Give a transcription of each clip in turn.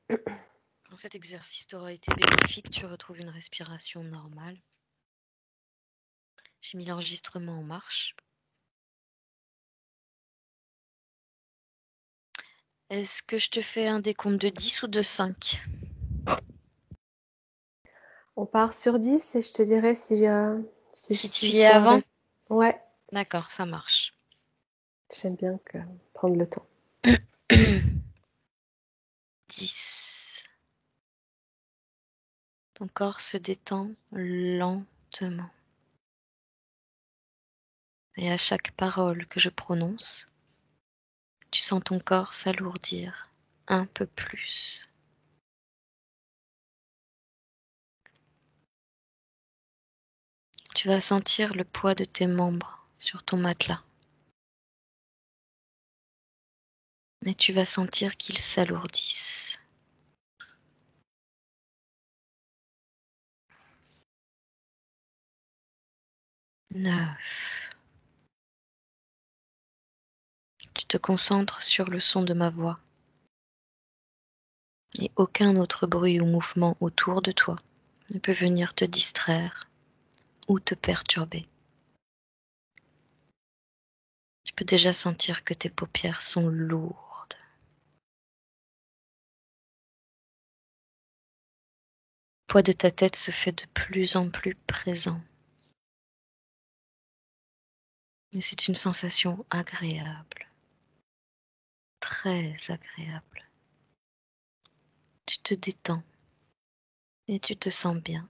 Quand cet exercice t'aura été bénéfique, tu retrouves une respiration normale. J'ai mis l'enregistrement en marche. Est-ce que je te fais un décompte de 10 ou de 5? On part sur 10 et je te dirai Si tu s'il y es faut avant? arrêter. Ouais, D'accord, ça marche. j'aime bien prendre le temps. 10. Ton corps se détend lentement. Et à chaque parole que je prononce, tu sens ton corps s'alourdir un peu plus. Tu vas sentir le poids de tes membres sur ton matelas. Mais tu vas sentir qu'ils s'alourdissent. 9. Tu te concentres sur le son de ma voix. Et aucun autre bruit ou mouvement autour de toi ne peut venir te distraire ou te perturber. Tu peux déjà sentir que tes paupières sont lourdes. Le poids de ta tête se fait de plus en plus présent. Et c'est une sensation agréable, très agréable. Tu te détends et tu te sens bien.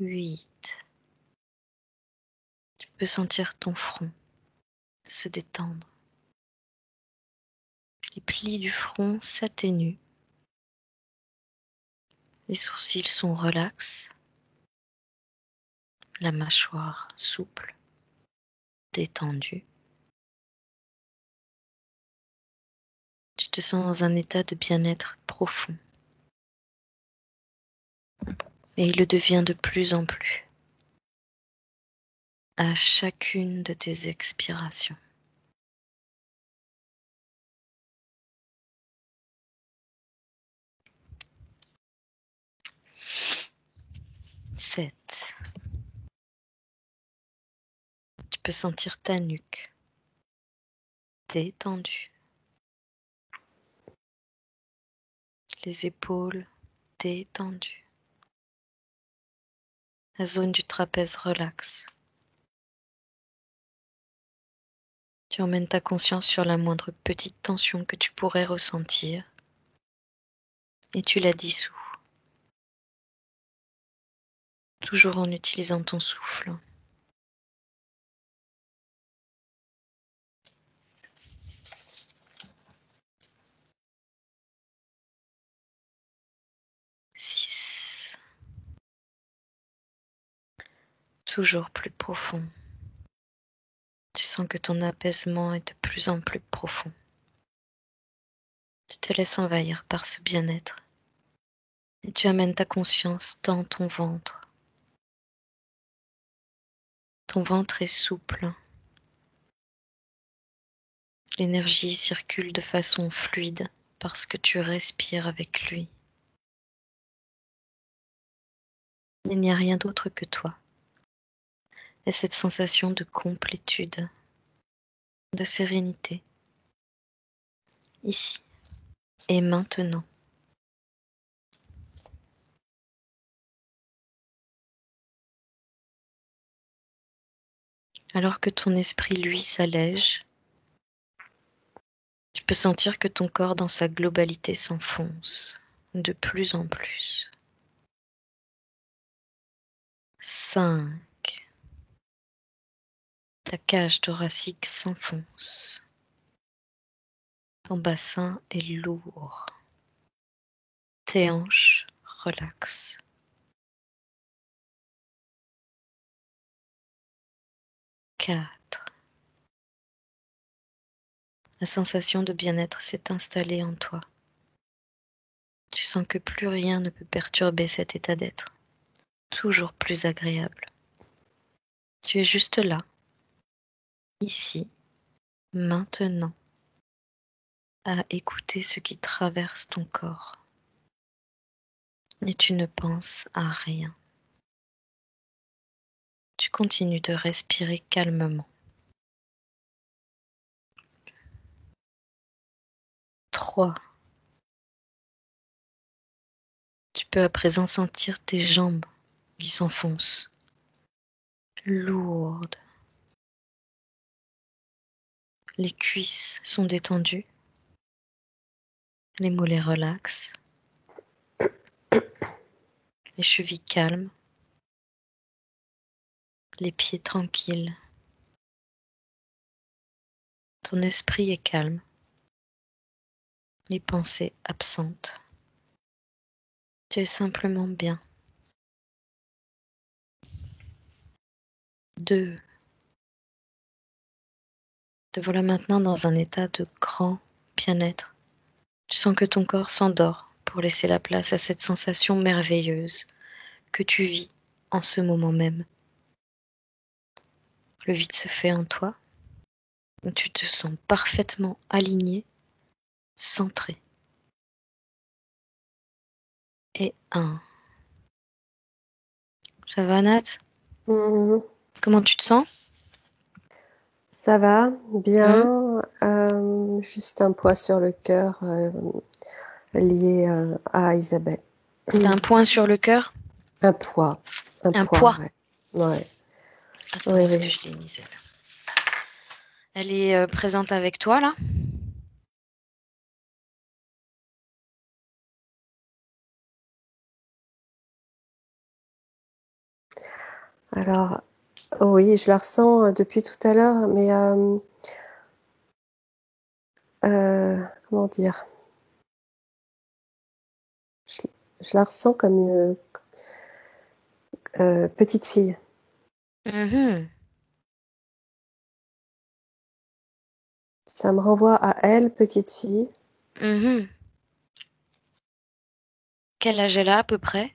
8. Tu peux sentir ton front se détendre. Les plis du front s'atténuent. Les sourcils sont relax. La mâchoire souple, détendue. Tu te sens dans un état de bien-être profond. Et il le devient de plus en plus à chacune de tes expirations. 7. Tu peux sentir ta nuque détendue. Les épaules détendues. La zone du trapèze relaxe. Tu emmènes ta conscience sur la moindre petite tension que tu pourrais ressentir et tu la dissous, toujours en utilisant ton souffle. 6. Toujours plus profond. Tu sens que ton apaisement est de plus en plus profond. Tu te laisses envahir par ce bien-être et tu amènes ta conscience dans ton ventre. Ton ventre est souple. L'énergie circule de façon fluide parce que tu respires avec lui. Il n'y a rien d'autre que toi. Et cette sensation de complétude, de sérénité, ici et maintenant. Alors que ton esprit, lui, s'allège, tu peux sentir que ton corps dans sa globalité s'enfonce de plus en plus. 5. Ta cage thoracique s'enfonce. Ton bassin est lourd. Tes hanches relaxent. 4. La sensation de bien-être s'est installée en toi. Tu sens que plus rien ne peut perturber cet état d'être. Toujours plus agréable. Tu es juste là, ici maintenant à écouter ce qui traverse ton corps. Et tu ne penses à rien. Tu continues de respirer calmement. 3. Tu peux à présent sentir tes jambes qui s'enfoncent, lourdes. Les cuisses sont détendues, les mollets relaxent, les chevilles calmes, les pieds tranquilles. Ton esprit est calme, les pensées absentes. Tu es simplement bien. 2. Te voilà maintenant dans un état de grand bien-être. Tu sens que ton corps s'endort pour laisser la place à cette sensation merveilleuse que tu vis en ce moment même. Le vide se fait en toi. Tu te sens parfaitement aligné, centré. Et 1. Ça va, Nat? Mhm. Comment tu te sens? Ça va, Hum, bien. Juste un poids sur le cœur lié à Isabelle. T'as un point sur le cœur? Un poids. Un Un poids, poids? ouais. Ouais. Attends, Oui, où est-ce que oui. je l'ai mise, elle? Elle est présente avec toi, là? Alors, oui, je la ressens depuis tout à l'heure, mais comment dire? Je, je la ressens comme une petite fille. Mhm, Ça me renvoie à elle, petite fille, mhm. Quel âge elle a à peu près?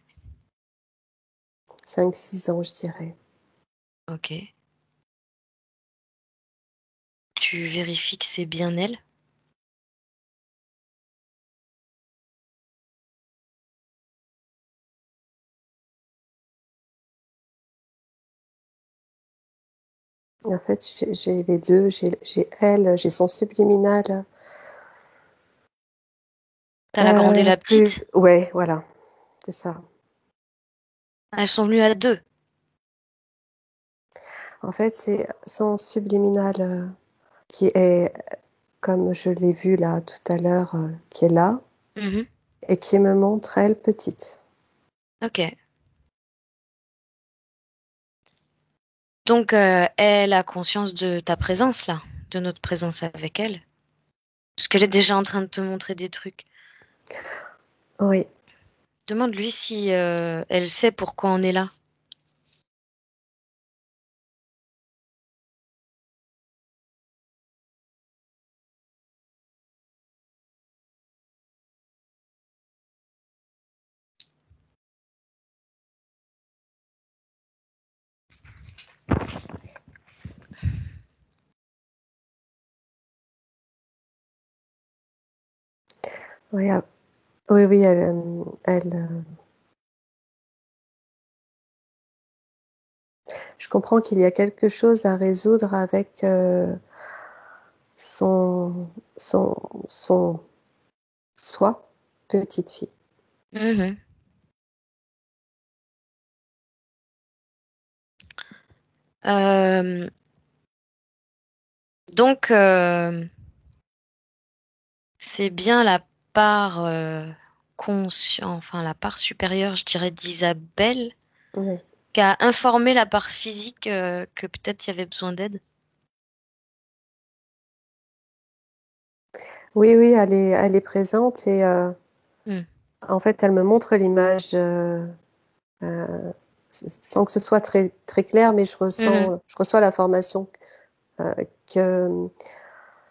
5, 6 ans, je dirais. Ok. Tu vérifies que c'est bien elle? En fait, j'ai les deux, j'ai elle, j'ai son subliminal. T'as la grande et la Plus, petite? ouais, voilà, c'est ça. Elles sont venues à 2. En fait, c'est son subliminal qui est, comme je l'ai vu là tout à l'heure, qui est là Mhm. et qui me montre elle petite. Ok. Donc, elle a conscience de ta présence là, de notre présence avec elle. Parce qu'elle est déjà en train de te montrer des trucs. Oui, Demande-lui si elle sait pourquoi on est là. oui, oui, oui, je comprends qu'il y a quelque chose à résoudre avec son, son soi, petite fille. Mhm. Euh, donc, c'est bien la part consciente, enfin la part supérieure, je dirais, d'Isabelle, Oui, qui a informé la part physique que peut-être il y avait besoin d'aide. oui, oui, elle est présente et Hmm. en fait, elle me montre l'image euh, sans que ce soit très, très clair, mais Mhm. je reçois l'information que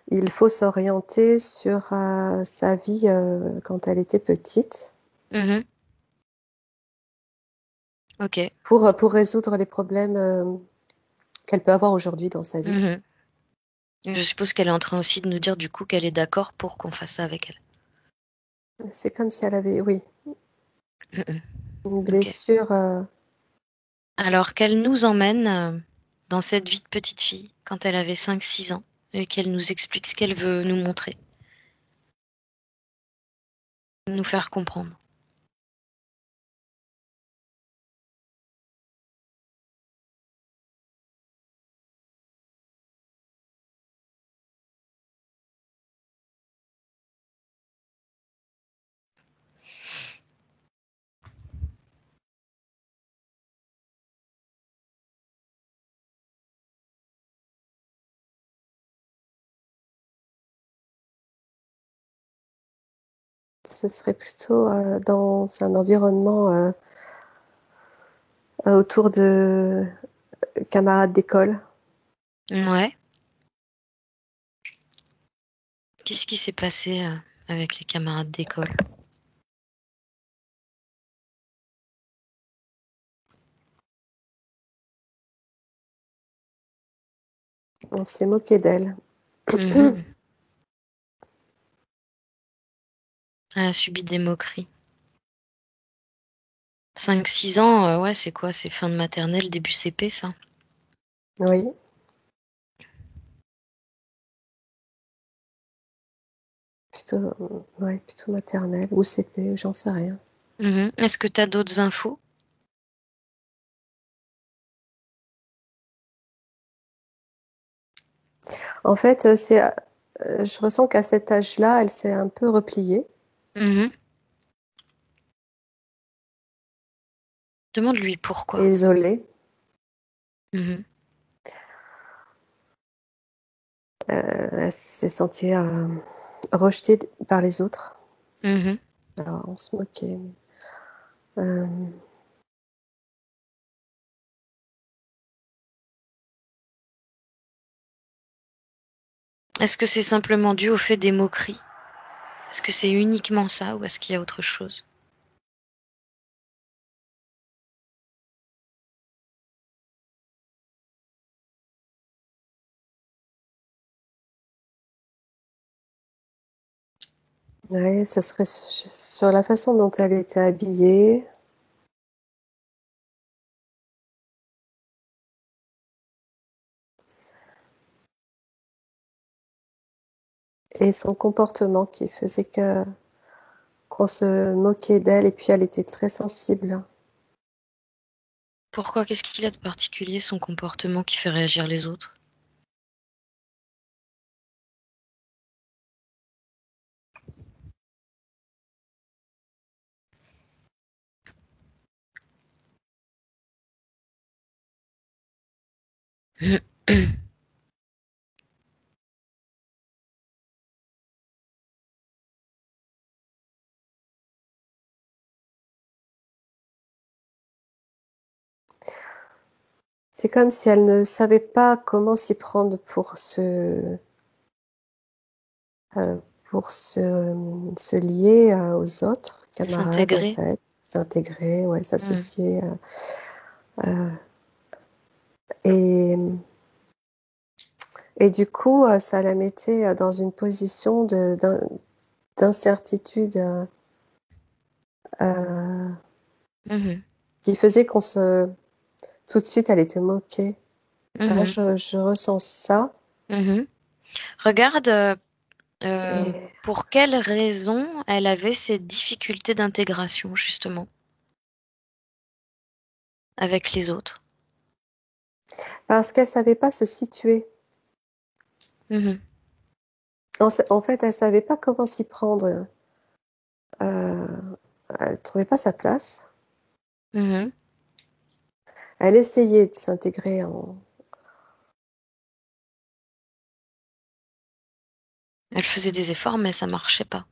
il faut s'orienter sur sa vie quand elle était petite Mhm. Ok. pour résoudre les problèmes qu'elle peut avoir aujourd'hui dans sa vie. Mhm. Je suppose qu'elle est en train aussi de nous dire du coup qu'elle est d'accord pour qu'on fasse ça avec elle. C'est comme si elle avait, oui, Mm, une mm. Ok. blessure. Alors qu'elle nous emmène dans cette vie de petite fille quand elle avait 5-6 ans et qu'elle nous explique ce qu'elle veut nous montrer, nous faire comprendre. Ce serait plutôt dans un environnement autour de camarades d'école. Ouais. Qu'est-ce qui s'est passé avec les camarades d'école? On s'est moqué d'elle. Mhm. Elle a subi des moqueries. 5-6 ans, ouais, c'est quoi? C'est fin de maternelle, début CP, ça? Oui. Plutôt, ouais, plutôt maternelle ou CP, j'en sais rien. Mhm. Est-ce que tu as d'autres infos? En fait, je ressens qu'à cet âge-là, elle s'est un peu repliée. Mhm. Demande-lui pourquoi. Isolée. Mhm. Elle s'est sentie rejetée par les autres. Mhm. Alors, on se moquait. Euh, Est-ce que c'est simplement dû au fait des moqueries? Est-ce que c'est uniquement ça ou est-ce qu'il y a autre chose? ouais, ce serait sur la façon dont elle était habillée et son comportement qui faisait que qu'on se moquait d'elle et puis elle était très sensible. Pourquoi? Qu'est-ce qu'il a de particulier, son comportement qui fait réagir les autres? C'est comme si elle ne savait pas comment s'y prendre euh, pour se lier aux autres camarades, en S'intégrer. fait, s'intégrer, ouais, Mhm. s'associer. Euh, et, et du coup, ça la mettait dans une position d'incertitude euh, Mhm. qui faisait tout de suite, elle était moquée. Là, Mhm. je ressens ça. Mhm. Regarde Et pour quelles raisons elle avait ces difficultés d'intégration, justement, avec les autres. parce qu'elle savait pas se situer. Mhm. En fait, elle savait pas comment s'y prendre. Euh, Elle trouvait pas sa place. Mhm. Elle essayait de s'intégrer en. Elle faisait des efforts, mais ça marchait pas.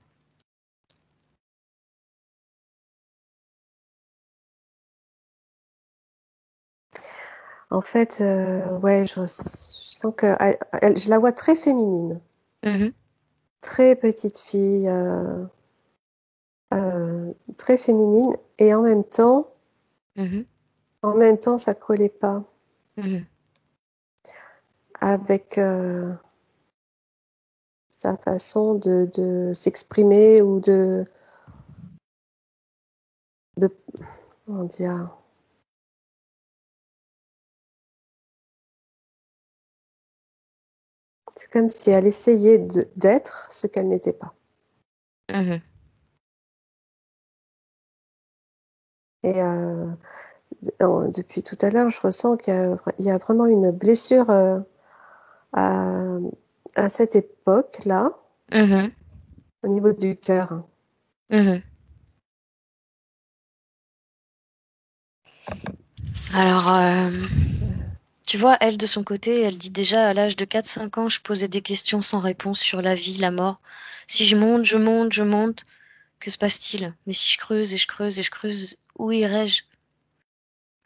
En fait, ouais, je sens que je la vois très féminine, Mhm. très petite fille, très féminine, et Mhm. en même temps, ça collait pas Mhm. avec. sa façon de s'exprimer ou de comment dire? C'est comme si elle essayait d'être ce qu'elle n'était pas. Mmh. Et depuis tout à l'heure, je ressens qu'il y a vraiment une blessure, à à cette époque-là, Mmh. au niveau du cœur. Mmh. Alors, tu vois, elle, de son côté, elle dit déjà à l'âge de 4-5 ans, je posais des questions sans réponse sur la vie, la mort. Si je monte, je monte, je monte, que se passe-t-il? Mais si je creuse et je creuse et je creuse, où irai-je?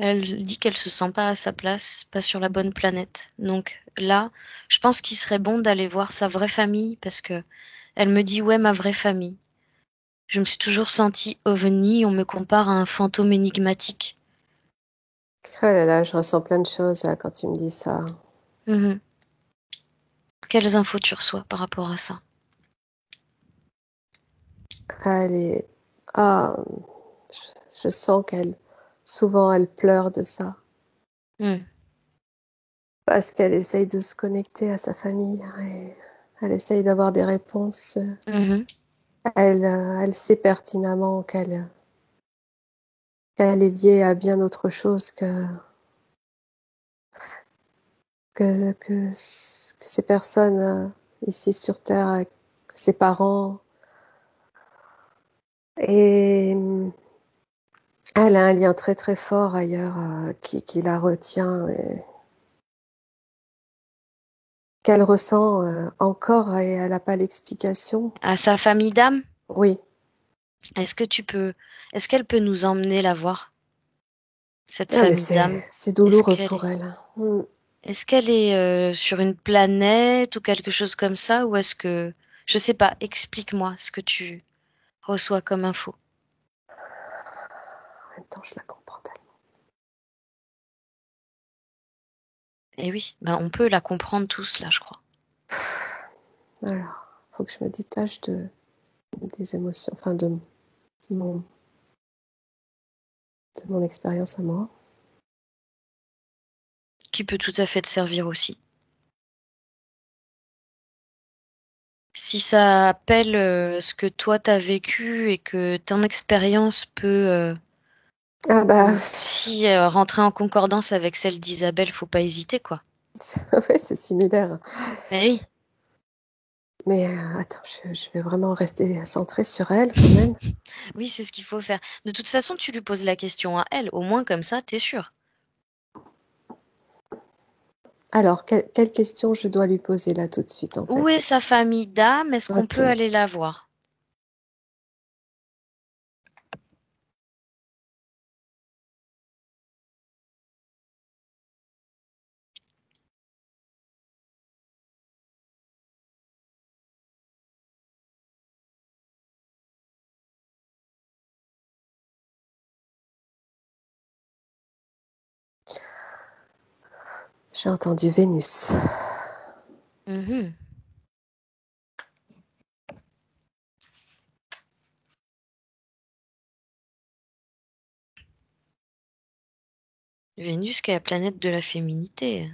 Elle dit qu'elle se sent pas à sa place, pas sur la bonne planète. Donc là, je pense qu'il serait bon d'aller voir sa vraie famille parce que elle me dit ouais, ma vraie famille. Je me suis toujours sentie ovni, on me compare à un fantôme énigmatique. Oh là là, je ressens plein de choses là quand tu me dis ça. Mhm. Quelles infos tu reçois par rapport à ça? Elle est ah, je sens qu'elle souvent elle pleure de ça, Hmm. parce qu'elle essaye de se connecter à sa famille et elle essaye d'avoir des réponses. Mhm. Elle sait pertinemment qu'elle est liée à bien autre chose que ces personnes, ici sur terre, que ses parents. Et elle a un lien très, très fort ailleurs, qui la retient et qu'elle ressent, encore et elle a pas l'explication. À sa famille d'âme? Oui, Est-ce que tu peux, est-ce qu'elle peut nous emmener la voir, cette ah mais famille d'âme? c'est Est-ce douloureux qu'elle pour est, elle. Mmh. est-ce qu'elle est sur une planète ou quelque chose comme ça, ou est-ce que, je sais pas, explique-moi ce que tu reçois comme info. En même temps, je la comprends tellement. Eh oui, ben on peut la comprendre tous là, je crois. Alors, faut que je me détache des émotions, enfin mon de mon expérience à moi. Qui peut tout à fait te servir aussi. Si ça appelle ce que toi t'as vécu et que ton expérience peut Ah bah, aussi rentrer en concordance avec celle d'Isabelle, faut pas hésiter quoi. ouais, c'est similaire. Eh oui, Mais attends, je vais vraiment rester centrée sur elle quand même. oui, c'est ce qu'il faut faire. De toute façon, tu lui poses la question à elle, au moins comme ça, t'es sûr. Alors, quelle question je dois lui poser là tout de suite en Où est fait? sa famille d'âme? Est-ce qu'on peut OK. aller la voir? J'ai entendu Vénus. Mhm. Vénus qui est la planète de la féminité.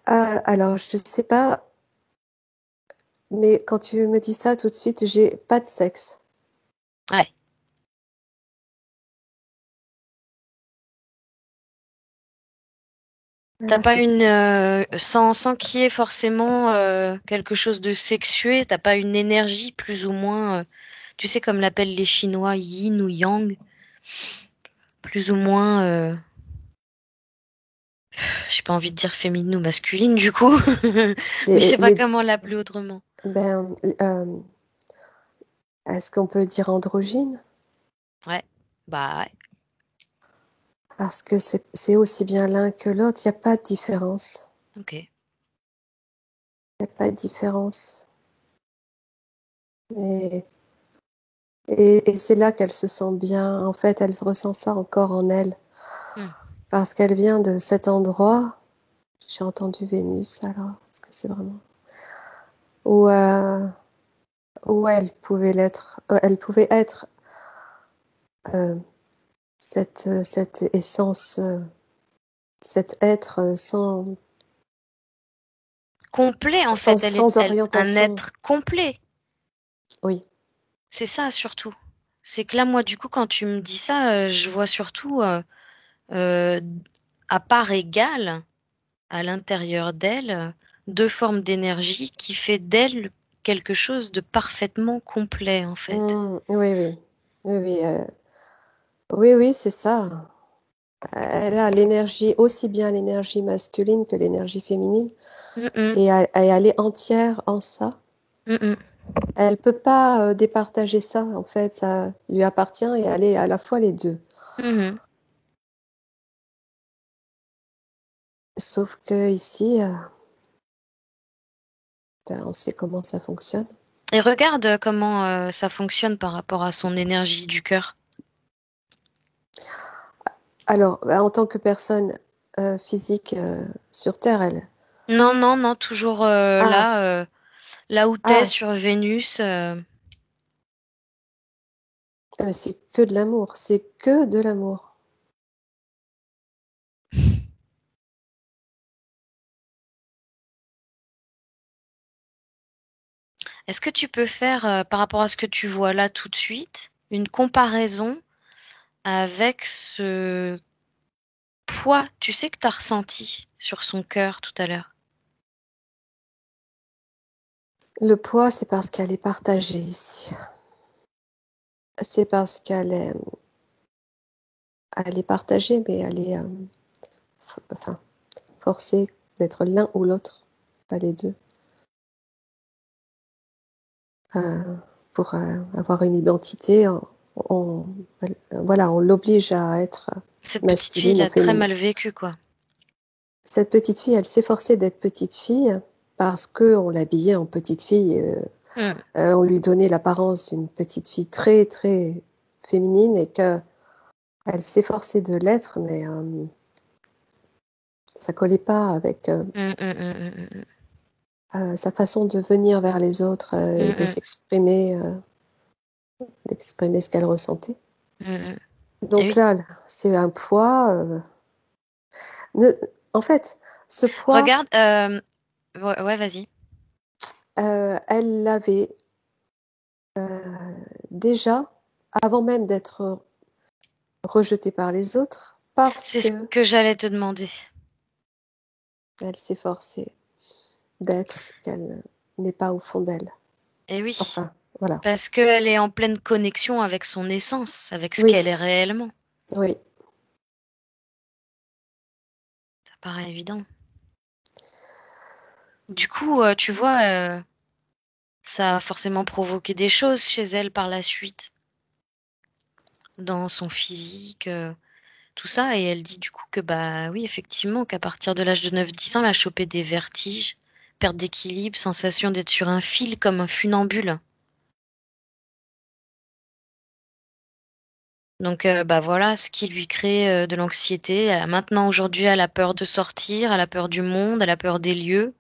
Alors je sais pas, mais quand tu me dis ça tout de suite, j'ai pas de sexe. Ouais. T'as Là, pas c'est une sans qu'il y ait forcément quelque chose de sexué, t'as pas une énergie plus ou moins, tu sais comme l'appellent les Chinois yin ou yang, plus ou moins, j'ai pas envie de dire féminine ou masculine du coup, mais je sais pas les 2. comment l'appeler autrement. Ben, est-ce qu'on peut dire androgyne? Ouais, bah ouais, Parce que c'est aussi bien l'un que l'autre, il y a pas de différence. ok. Il y a pas de différence et et c'est là qu'elle se sent bien. En fait, elle ressent ça encore en elle Hmm. parce qu'elle vient de cet endroit. J'ai entendu Vénus, alors est-ce que c'est vraiment... Ou, ou elle pouvait être euh, cette essence, cet être Complet, en fait. sans Un orientation. être complet. Oui. C'est ça, surtout. C'est que là, moi, du coup, quand tu me dis ça, je vois surtout, euh, à part égale, à l'intérieur d'elle, deux formes d'énergie qui fait d'elle quelque chose de parfaitement complet, en fait. Oui, oui. Oui, oui, oui, oui, c'est ça. Elle a l'énergie, aussi bien l'énergie masculine que l'énergie féminine, Mm, mm, et elle est entière en ça. mm, mm. Elle peut pas départager ça, en fait, ça lui appartient et elle est à la fois les deux. Mhm. Sauf que ici, ben, on sait comment ça fonctionne. Et regarde comment ça fonctionne par rapport à son énergie du cœur. Alors, ben, en tant que personne physique sur Terre, elle. Non, non, non, toujours Ah, là où t'es ah, sur Vénus. mais c'est que de l'amour, c'est que de l'amour. Est-ce que tu peux faire, par rapport à ce que tu vois là tout de suite, une comparaison avec ce poids, tu sais, que tu as ressenti sur son cœur tout à l'heure? Le poids, c'est parce qu'elle est partagée ici. C'est parce elle est partagée, mais elle est enfin, forcée d'être l'un ou l'autre, pas les deux, euh, pour avoir une identité. On, voilà, on l'oblige à être Cette petite fille masculine ou l'a très féminine. mal vécu, quoi. Cette petite fille, elle s'efforçait d'être petite fille parce que on l'habillait en petite fille. Mm, On lui donnait l'apparence d'une petite fille très, très féminine et qu'elle s'efforçait de l'être, mais ça collait pas avec mm, mm, mm, mm, mm, sa façon de venir vers les autres mm, et de mm, s'exprimer, d'exprimer ce qu'elle ressentait. mm, mm. Eh Donc oui. là, c'est un poids. Ne- En fait, ce poids, Regarde, ouais, ouais, vas-y. elle l'avait déjà avant même d'être rejetée par les autres parce C'est ce que que j'allais te demander. elle s'efforçait d'être ce qu'elle n'est pas au fond d'elle. Eh oui, Enfin, voilà. parce qu'elle est en pleine connexion avec son essence, avec ce Oui, qu'elle est réellement. oui, Ça paraît évident. Du coup, tu vois, ça a forcément provoqué des choses chez elle par la suite, dans son physique, tout ça. Et elle dit du coup que bah oui, effectivement, qu'à partir de l'âge de 9-10 ans, elle a chopé des vertiges, perte d'équilibre, sensation d'être sur un fil comme un funambule. Donc bah voilà, ce qui lui crée de l'anxiété. Maintenant, aujourd'hui, elle a peur de sortir, elle a peur du monde, elle a peur des lieux.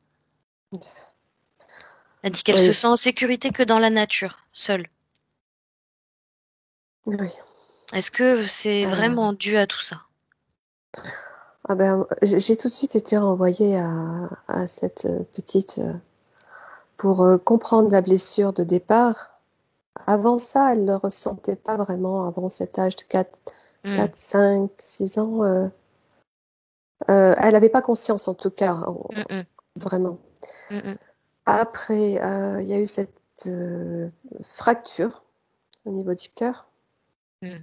Elle dit qu'elle se oui, sent en sécurité que dans la nature, seule. oui. Est-ce que c'est Euh, vraiment dû à tout ça? ah ben, j'ai tout de suite été renvoyée à cette petite pour comprendre la blessure de départ. Avant ça, elle ne le ressentait pas vraiment, avant cet âge de Hmm, 4 5 6 ans. Elle n'avait pas conscience, en tout cas, hmm, hmm, vraiment. hmm, hmm, Après, il y a eu cette fracture au niveau du cœur. hmm.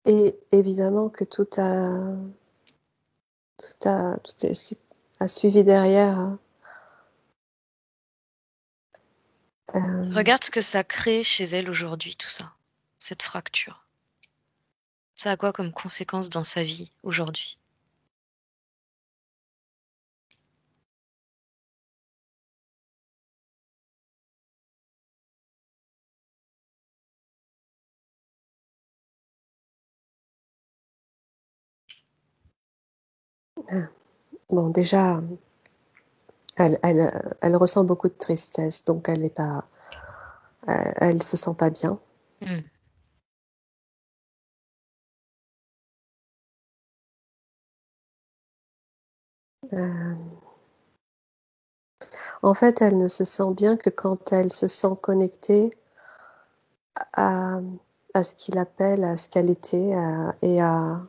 Et évidemment que a suivi derrière. Euh, Regarde ce que ça crée chez elle aujourd'hui, tout ça, cette fracture. Ça a quoi comme conséquence dans sa vie aujourd'hui? Bon, déjà, elle ressent beaucoup de tristesse, donc elle est pas, elle se sent pas bien. Mmh. En fait, elle ne se sent bien que quand elle se sent connectée à, à ce qu'il appelle, à ce qu'elle était, et à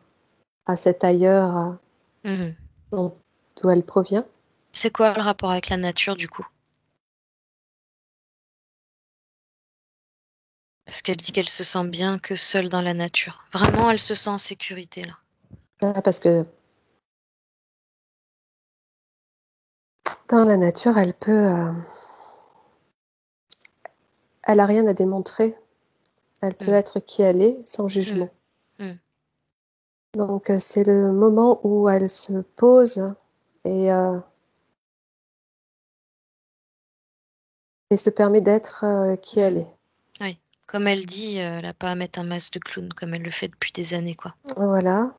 cet ailleurs Mmh. d'où elle provient. C'est quoi le rapport avec la nature, du coup? Parce qu'elle dit qu'elle se sent bien que seule dans la nature. Vraiment, elle se sent en sécurité, là. Parce que dans la nature, elle a rien à démontrer. Elle peut Mmh. être qui elle est sans Mmh. jugement. Mmh. Donc, c'est le moment où elle se pose et, euh, et se permet d'être qui Mmh. elle est. Oui. Comme elle dit, elle a pas à mettre un masque de clown comme elle le fait depuis des années, quoi. Voilà.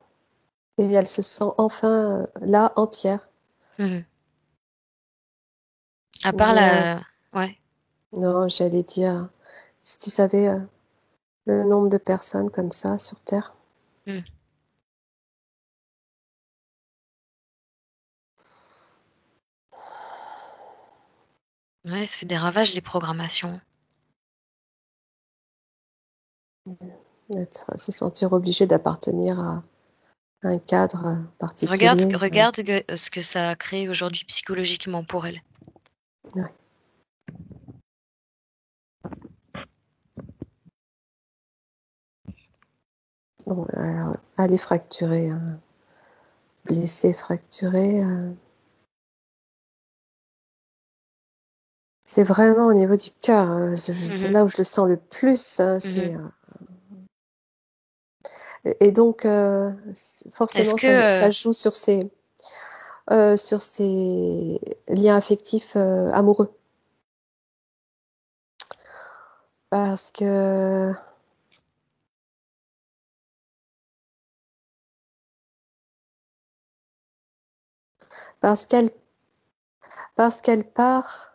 Et elle se sent enfin là, entière. Mmh. À part Mais ouais. non, j'allais dire, si tu savais le nombre de personnes comme ça sur Terre. Mmh. Ouais, ça fait des ravages, les programmations. Se sentir obligé d'appartenir à un cadre Regarde particulier. ce que ça a créé aujourd'hui psychologiquement pour elle. Ouais. Bon, alors, elle est fracturée, hein, blessée, fracturée. C'est vraiment au niveau du cœur, hein, c'est Mmh. là où je le sens le plus, hein, Mmh. et donc Est-ce forcément que, ça joue sur ses liens affectifs, amoureux. Parce que parce qu'elle parce qu'elle part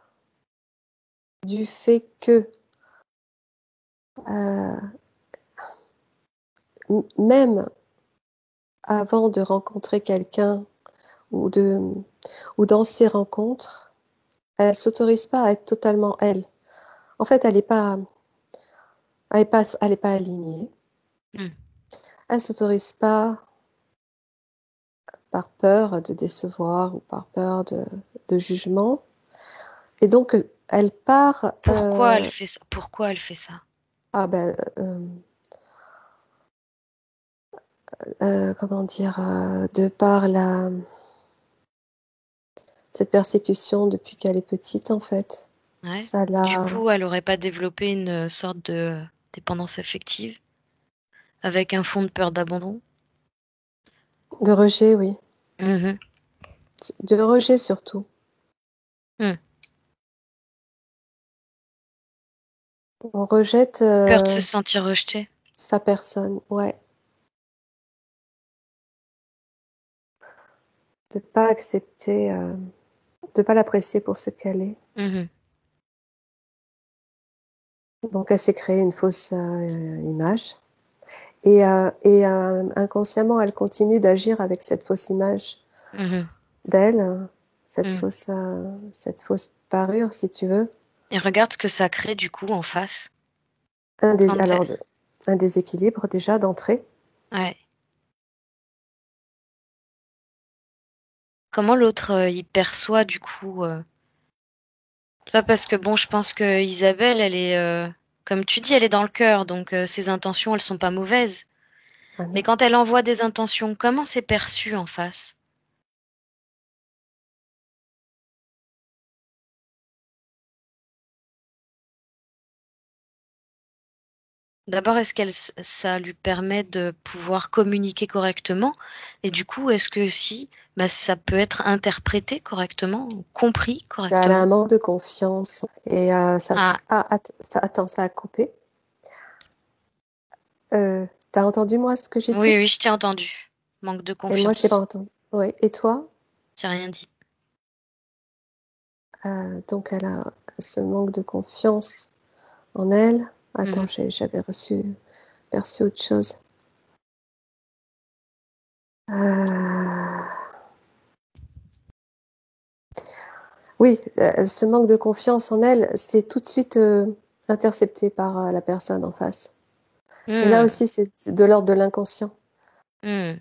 du fait que, heu, même avant de rencontrer quelqu'un ou de ou dans ces rencontres, elle s'autorise pas à être totalement elle. En fait, elle est pas alignée. mmh, Elle s'autorise pas par peur de décevoir ou par peur de jugement, et donc elle part, pourquoi elle fait ça? Pourquoi elle fait ça? ah ben, comment dire? De par la cette persécution depuis qu'elle est petite, en fait. Ouais. Ça Du l'a coup, elle aurait pas développé une, sorte de dépendance affective avec un fond de peur d'abandon? de rejet, oui. Mmh. De rejet surtout. Mmh. On rejette, Peur de se sentir rejetée? sa personne, ouais. De pas accepter, de pas l'apprécier pour ce qu'elle est. Mmh. Donc elle s'est créée une fausse, image, inconsciemment, elle continue d'agir avec cette fausse image Mmh. d'elle, Mmh. cette fausse parure, si tu veux. Et regarde ce que ça crée du coup en face Un dés quand alors, un déséquilibre déjà d'entrée. ouais. Comment l'autre, il perçoit du coup, pas parce que bon, je pense que Isabelle, elle est, comme tu dis, elle est dans le cœur, donc ses intentions, elles sont pas mauvaises. Ah Mais non. quand elle envoie des intentions, comment c'est perçu en face? D'abord, est-ce qu'elle s ça lui permet de pouvoir communiquer correctement? Et du coup, est-ce que si, bah, ça peut être interprété correctement ou compris Elle a un correctement? manque de confiance et Ah, ça a coupé. Tu entendu moi ce que j'ai dit? oui, oui, je t'ai entendu. Manque de Et moi j'ai pas confiance. entendu. Oui, et toi? J'ai rien dit. Donc elle a ce manque de confiance en elle. Attends, Mhm. j'avais perçu autre chose. Euh, Oui, ce manque de confiance en elle, c'est tout de suite intercepté par la personne en face. Et là Hmm. aussi, c'est de l'ordre de l'inconscient. Hmm.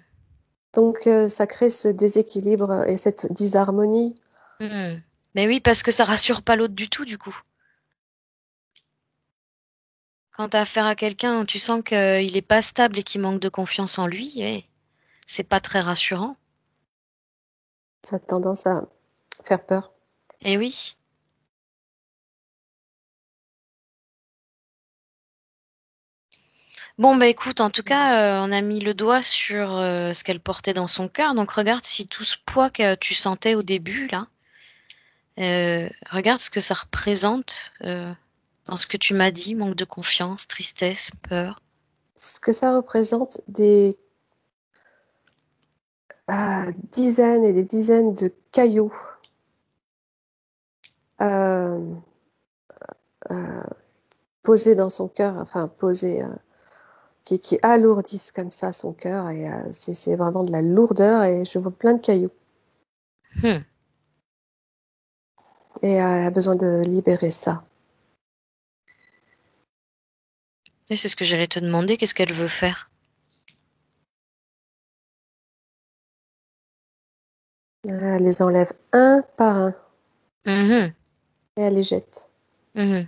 Donc, ça crée ce déséquilibre et cette disharmonie. Hmm. Mais oui, parce que ça rassure pas l'autre du tout, du coup. Quand t'as affaire à quelqu'un, tu sens qu'il est pas stable et qu'il manque de confiance en lui, c'est pas très rassurant. Ça a tendance à faire peur. Eh oui. Bon, bah écoute, en tout cas, on a mis le doigt sur ce qu'elle portait dans son cœur. Donc regarde si tout ce poids que tu sentais au début, là, regarde ce que ça représente dans ce que tu m'as dit, manque de confiance, tristesse, peur. Ce que ça représente, des dizaines et des dizaines de cailloux euh, euh, posés dans son cœur, enfin posés, qui alourdissent comme ça son cœur. Et c'est vraiment de la lourdeur et je vois plein de cailloux. Hmm. Et elle a besoin de libérer ça. Et c'est ce que j'allais te demander, qu'est-ce qu'elle veut faire? Elle les enlève un par un Mhm, et elle les jette. mhm.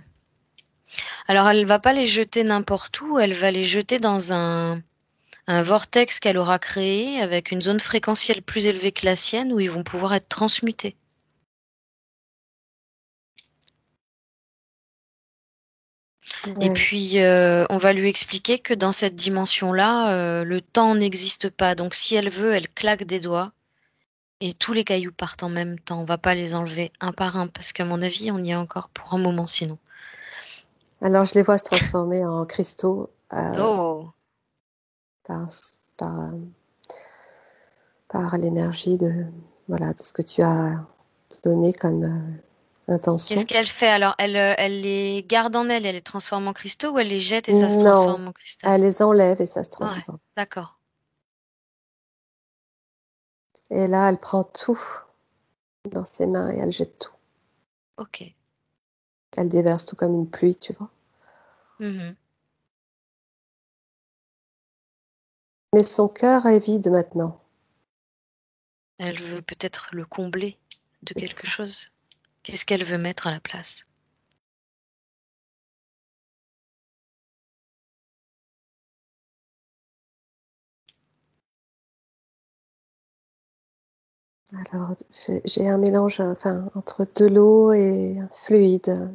Alors elle va pas les jeter n'importe où, elle va les jeter dans un vortex qu'elle aura créé avec une zone fréquentielle plus élevée que la sienne où ils vont pouvoir être transmutés. Et Ouais. puis, on va lui expliquer que dans cette dimension-là, le temps n'existe pas. Donc, si elle veut, elle claque des doigts et tous les cailloux partent en même temps. On va pas les enlever un par un parce qu'à mon avis, on y est encore pour un moment sinon. Alors je les vois se transformer en cristaux Oh, par, par, par l'énergie de, voilà, de ce que tu as donné comme qu'est-ce intention. qu'elle fait alors? Elle les garde en elle, elle les transforme en cristaux ou elle les jette et ça se Non, transforme en cristal? elle les enlève et ça se Ouais, transforme. d'accord. Et là, elle prend tout dans ses mains et elle jette tout. Ok. Elle déverse tout comme une pluie, tu vois. Mhm. Mais son cœur est vide maintenant. Elle veut peut-être le combler de C'est quelque ça. chose. Qu'est-ce qu'elle veut mettre à la place? Alors, j'ai un mélange enfin, entre de l'eau et un fluide,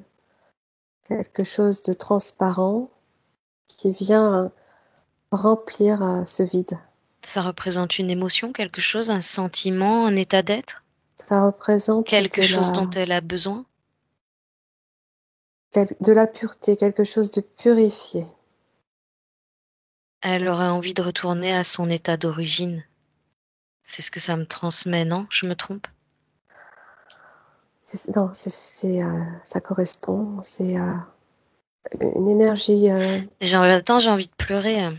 quelque chose de transparent qui vient remplir ce vide. Ça représente une émotion, quelque chose, un sentiment, un état d'être, Ça représente quelque chose dont elle a besoin. de la pureté, quelque chose de purifié. Elle aurait envie de retourner à son état d'origine. C'est ce que ça me transmet, non? Je me trompe? Non, ça correspond. C'est une énergie Attends, j'ai envie de pleurer.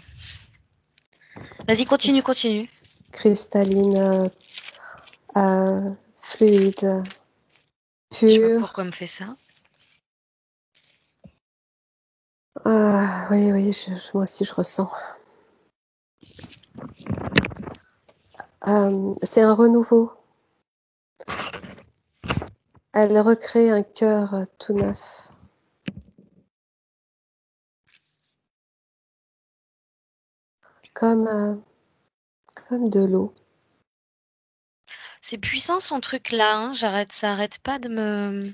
Vas-y, continue, continue. cristalline, fluide, Je sais pas pure. pourquoi elle me fait ça. Ah, oui, oui, moi aussi je ressens. C'est un renouveau. Elle recrée un cœur tout neuf, comme, comme de l'eau. C'est puissant son truc là, hein. Ça arrête pas de me.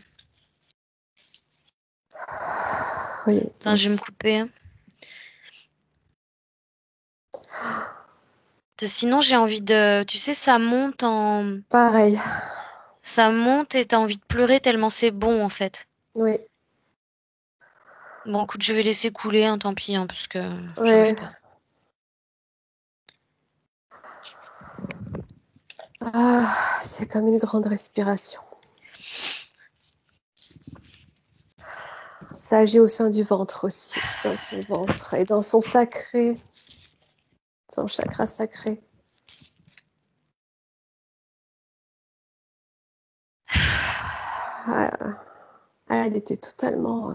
Oui, Attends, je vais me aussi. couper, hein. Sinon, j'ai envie de. Tu sais, ça monte en. Pareil, Ça monte et t'as envie de pleurer tellement c'est bon en fait. oui. Bon, écoute, je vais laisser couler, hein, tant pis, hein, parce que j'arrive Ouais. pas. Ah, c'est comme une grande respiration. Ça agit au sein du ventre aussi, dans son ventre et dans son sacré, son chakra sacré. Ah, elle était totalement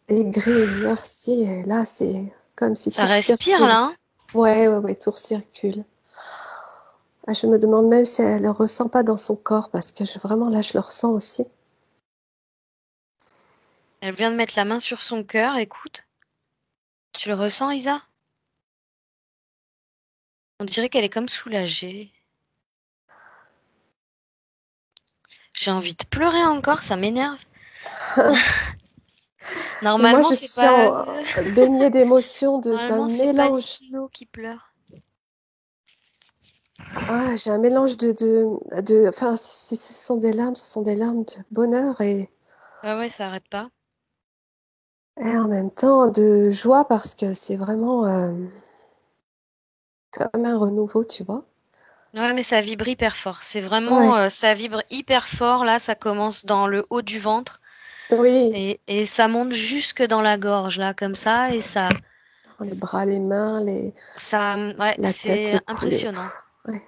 aigrie, noircie. Et là, c'est comme si Ça tout respire recircule. là, hein? Ouais, tout recircule. Ah, je me demande même si elle ne le ressent pas dans son corps, parce que vraiment, là, je le ressens aussi. Elle vient de mettre la main sur son cœur, écoute. Tu le ressens, Isa? On dirait qu'elle est comme soulagée. J'ai envie de pleurer encore, ça m'énerve. Et moi, Normalement, je c'est suis pas. baignée d'émotions, d'un Normalement, c'est pas mélange. Lilo qui pleure. Ah, j'ai un mélange enfin, si ce sont des larmes, ce sont des larmes de bonheur Ouais, ouais, ça arrête pas. et en même temps de joie parce que c'est vraiment comme un renouveau, tu vois. Ouais, mais ça vibre hyper fort. C'est vraiment, Ouais, ça vibre hyper fort. Là, ça commence dans le haut du ventre oui, et ça monte jusque dans la gorge, là, comme ça. Et les bras, les mains, ouais, la tête, c'est le cou, impressionnant. ouais.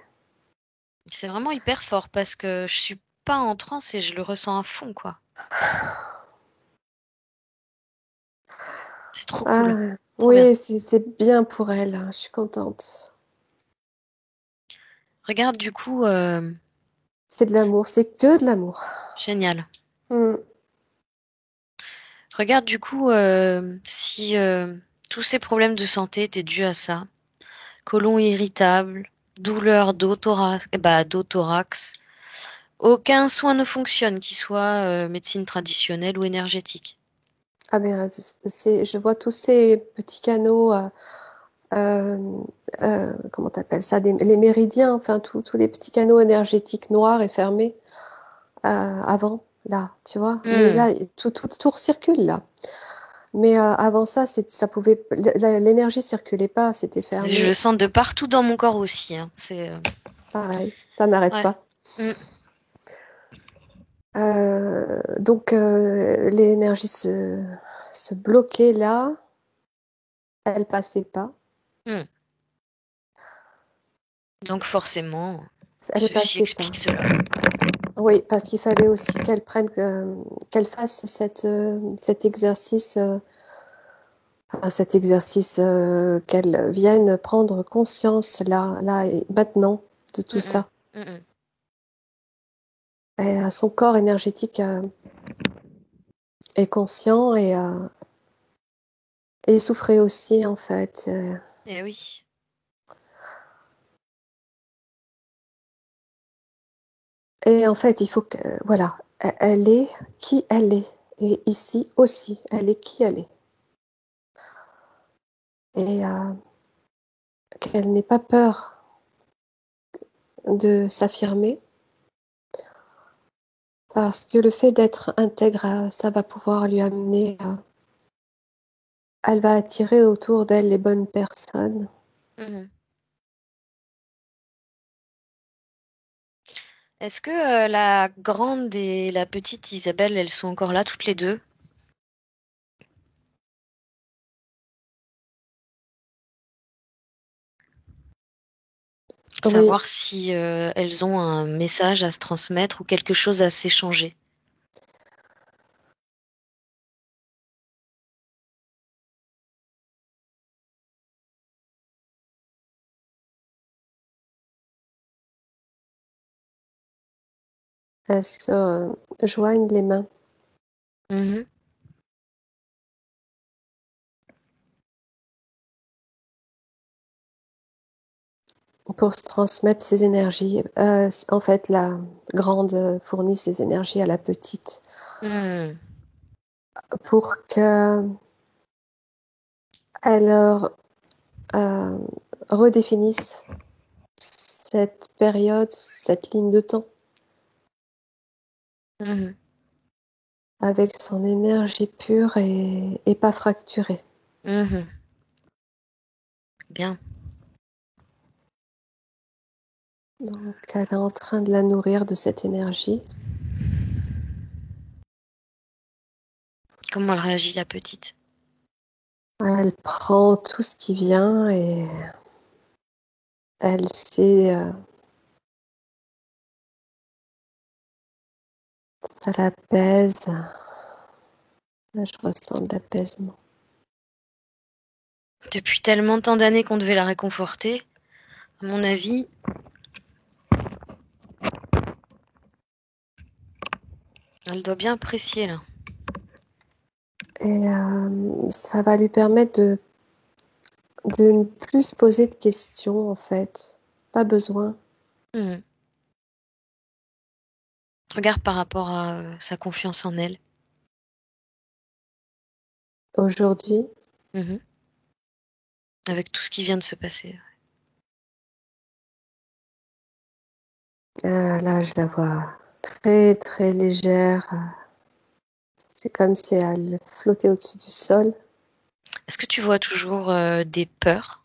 C'est vraiment hyper fort parce que je suis pas en transe et je le ressens à fond, quoi. C'est trop cool. Ah, Trop bien. oui, c'est bien pour elle, hein, je suis contente. Regarde, du coup, C'est de l'amour, c'est que de l'amour. génial. Mm. Regarde, du coup, si tous ces problèmes de santé étaient dus à ça. Côlon irritable, douleur dos-thorax. Aucun soin ne fonctionne, qu'il soit médecine traditionnelle ou énergétique. Ah bien, je vois tous ces petits canaux, euh, comment t'appelles ça, les méridiens, enfin tous les petits canaux énergétiques noirs et fermés avant, là, tu vois. Mais Hmm. là, tout recircule là. Mais avant ça, ça pouvait, l'énergie circulait pas, c'était Je le fermé. sens de partout dans mon corps aussi, hein. Pareil, ça n'arrête Ouais. pas. Hmm. Donc l'énergie se bloquait là, elle passait pas, Hmm. Donc forcément, elle ceci passait pas. explique cela. Oui, parce qu'il fallait aussi qu'elle fasse cet exercice, qu'elle vienne prendre conscience là et maintenant de tout Hmm, hmm. ça. Hmm, hmm. Et, son corps énergétique est conscient et souffrait aussi en fait. Eh oui. Et en fait, il faut que, voilà, elle est qui elle est. Et ici aussi, elle est qui elle est. Et qu'elle n'ait pas peur de s'affirmer, parce que le fait d'être intègre, ça va pouvoir lui amener, elle va attirer autour d'elle les bonnes personnes. Hmm, hmm. Est-ce que la grande et la petite Isabelle, elles sont encore là toutes les deux? Oui, Savoir si elles ont un message à se transmettre ou quelque chose à s'échanger. elles se joignent les mains Mhm. pour se transmettre ces énergies. En fait, la grande fournit ses énergies à la petite Hmm. pour qu'elle euh, redéfinisse cette période, cette ligne de temps Mhm. avec son énergie pure et pas fracturée. Mhm. Bien. Donc, elle est en train de la nourrir de cette énergie. Comment elle réagit, la petite? Elle prend tout ce qui vient et elle sait, ça l'apaise. Là, je ressens de l'apaisement. Depuis tellement tant d'années qu'on devait la réconforter, à mon avis, elle doit bien apprécier, là. Et ça va lui permettre de ne plus se poser de questions, en fait. Pas besoin. Mmh. Regarde par rapport à sa confiance en elle. Aujourd'hui, Mmh. Avec tout ce qui vient de se passer. là, je la vois très, très légère. C'est comme si elle flottait au-dessus du sol. Est-ce que tu vois toujours des peurs,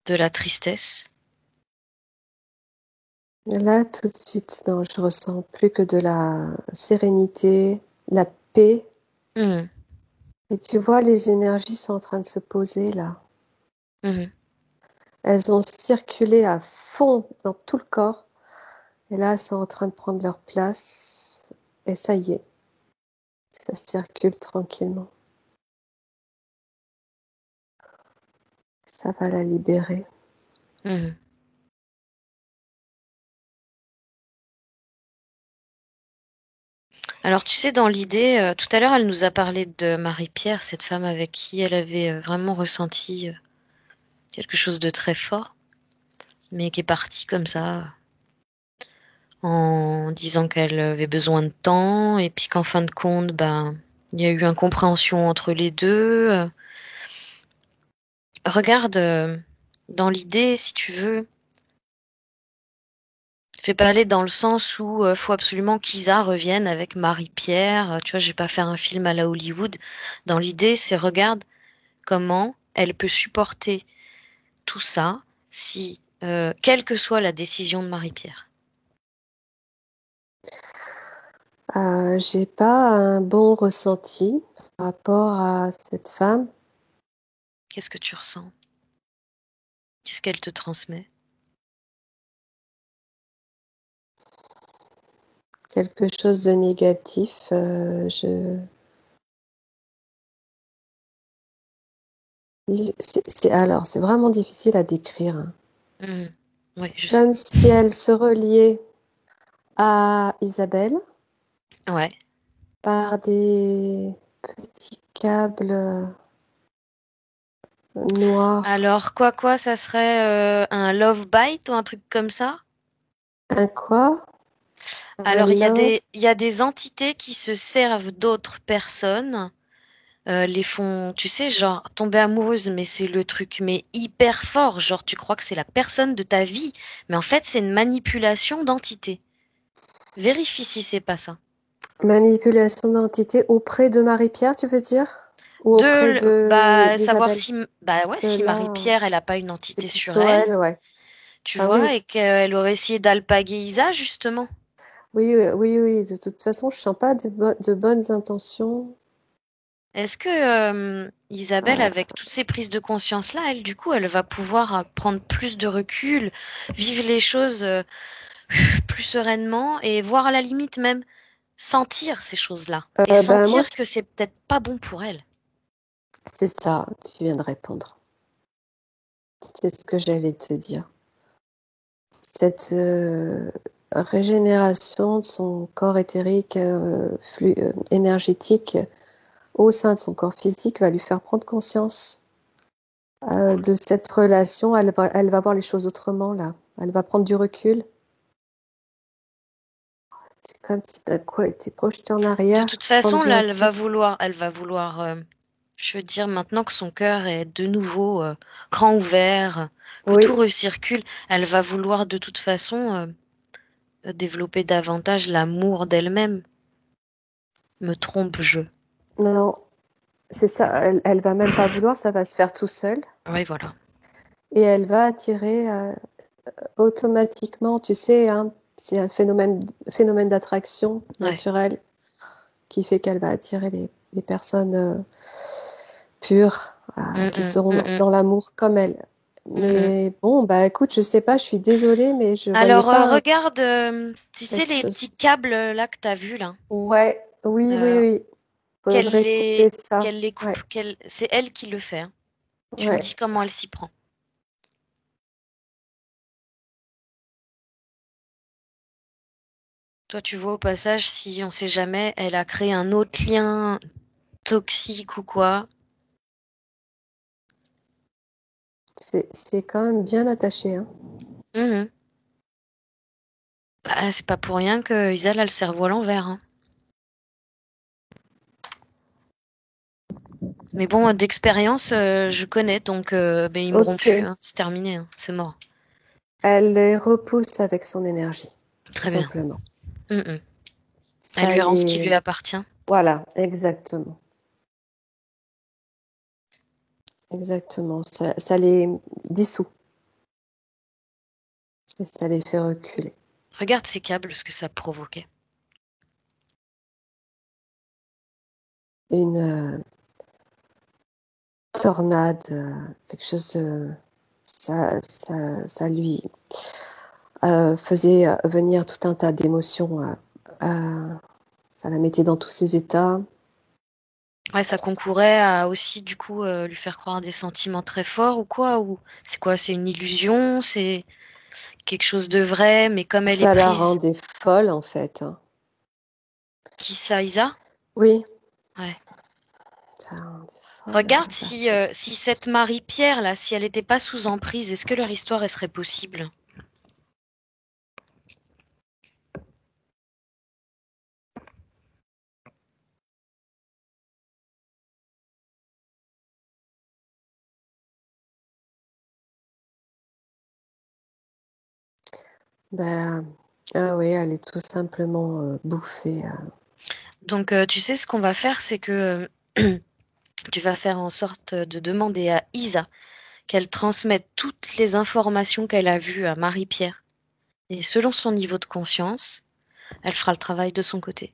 de la tristesse? Là, tout de suite, non, je ressens plus que de la sérénité, la paix. Mmh. Et tu vois, les énergies sont en train de se poser là. Mmh. Elles ont circulé à fond dans tout le corps. Et là, elles sont en train de prendre leur place. Et ça y est, ça circule tranquillement. Ça va la libérer. Mmh. Alors tu sais, dans l'idée, tout à l'heure, elle nous a parlé de Marie-Pierre, cette femme avec qui elle avait, vraiment ressenti, quelque chose de très fort, mais qui est partie comme ça, en disant qu'elle avait besoin de temps et puis qu'en fin de compte, ben, il y a eu incompréhension entre les 2. Regarde, dans l'idée, si tu veux, fais pas aller dans le sens où, faut absolument qu'Isa revienne avec Marie-Pierre, tu vois? Je vais pas faire un film à la Hollywood. Dans l'idée, c'est regarde comment elle peut supporter tout ça si, quelle que soit la décision de Marie-Pierre. J'ai pas un bon ressenti par rapport à cette femme. Qu'est-ce que tu ressens? Qu'est-ce qu'elle te transmet? Quelque chose de négatif. C'est vraiment difficile à décrire, hein. Mmh. Oui, je sais. Comme si elle se reliait à Isabelle Ouais. par des petits câbles, noirs. Alors quoi, ça serait, un love bite ou un truc comme ça? Un quoi? Un Alors love? il y a des entités qui se servent d'autres personnes, les font tu sais, genre tomber amoureuse, mais c'est le truc mais hyper fort, genre tu crois que c'est la personne de ta vie, mais en fait c'est une manipulation d'entités. Vérifie si c'est pas ça. Manipulation d'identité auprès de Marie-Pierre, tu veux dire? Ou auprès De de bah, savoir d'Isabelle? si Parce bah, ouais, que si là, Marie-Pierre, elle a pas une c'est entité sur plutôt elle, elle, ouais. tu Ah oui, vois? Et qu'elle aurait essayé d'alpaguer Isa, justement. oui, oui, oui, de toute façon, je sens pas de bonnes intentions. Est-ce que, Isabelle, Heu, avec toutes ces prises de conscience-là, elle, du coup, elle va pouvoir, prendre plus de recul, vivre les choses, plus sereinement et voir à la limite même sentir ces choses-là et ben, moi, sentir que c'est peut-être pas bon pour elle. c'est ça, tu viens de répondre. C'est ce que j'allais te dire. Cette, régénération de son corps éthérique, énergétique au sein de son corps physique va lui faire prendre conscience, de cette relation. Elle va voir les choses autrement là. Elle va prendre du recul. C'est comme si d'un coup elle était projetée en De arrière, toute prendre façon, du là, recul. elle va vouloir, je veux dire, maintenant que son cœur est de nouveau grand ouvert, que Oui, tout recircule, elle va vouloir de toute façon développer davantage l'amour d'elle-même. Me trompe-je? non, c'est ça, elle va même pas vouloir, ça va se faire tout seul Oui, voilà. et elle va attirer, automatiquement, tu sais, hein, c'est un phénomène d'attraction Ouais. naturel qui fait qu'elle va attirer les personnes pures qui seront dans l'amour comme elle. Mm. Mais bon, bah écoute, je sais pas, je suis désolée, mais je voyais Alors, pas regarde, tu sais quelque les petits chose. câbles là que tu as vus là, Ouais, oui, oui, euh, oui. qu'elle Faudrait couper ça. les coupe, Ouais, c'est elle qui le fait, hein. Tu me ouais. dis comment elle s'y prend. Toi, tu vois au passage si on sait jamais, elle a créé un autre lien toxique ou quoi. C'est quand même bien attaché, hein. Mhm. Ah, c'est pas pour rien que Isal a le cerveau à l'envers, hein. Mais bon, d'expérience, je connais, donc ben, ils m'auront plus, Ok. hein. C'est terminé, hein. C'est mort. Elle les repousse avec son énergie, tout Très bien. simplement. Mhm. Elle Ça lui rend ce qui lui les... appartient. Voilà, exactement. Exactement. Ça les dissout et ça les fait reculer. Regarde ces câbles, ce que ça provoquait. Une tornade, quelque chose de... Ça lui faisait venir tout un tas d'émotions. Ça la mettait dans tous ses états. Ouais, ça concourait à aussi, du coup, lui faire croire des sentiments très forts ou quoi? Ou c'est quoi? C'est une illusion? C'est quelque chose de vrai, mais comme elle est Ça la prise, rendait folle, en fait, hein. qui ça, Isa? Oui, Ouais. ça la rendait folle. Regarde si cette Marie-Pierre, là, si elle n'était pas sous emprise, est-ce que leur histoire, elle serait possible? Ben, ah oui, elle est tout simplement bouffée. Donc, tu sais, ce qu'on va faire, c'est que tu vas faire en sorte de demander à Isa qu'elle transmette toutes les informations qu'elle a vues à Marie-Pierre. Et selon son niveau de conscience, elle fera le travail de son côté.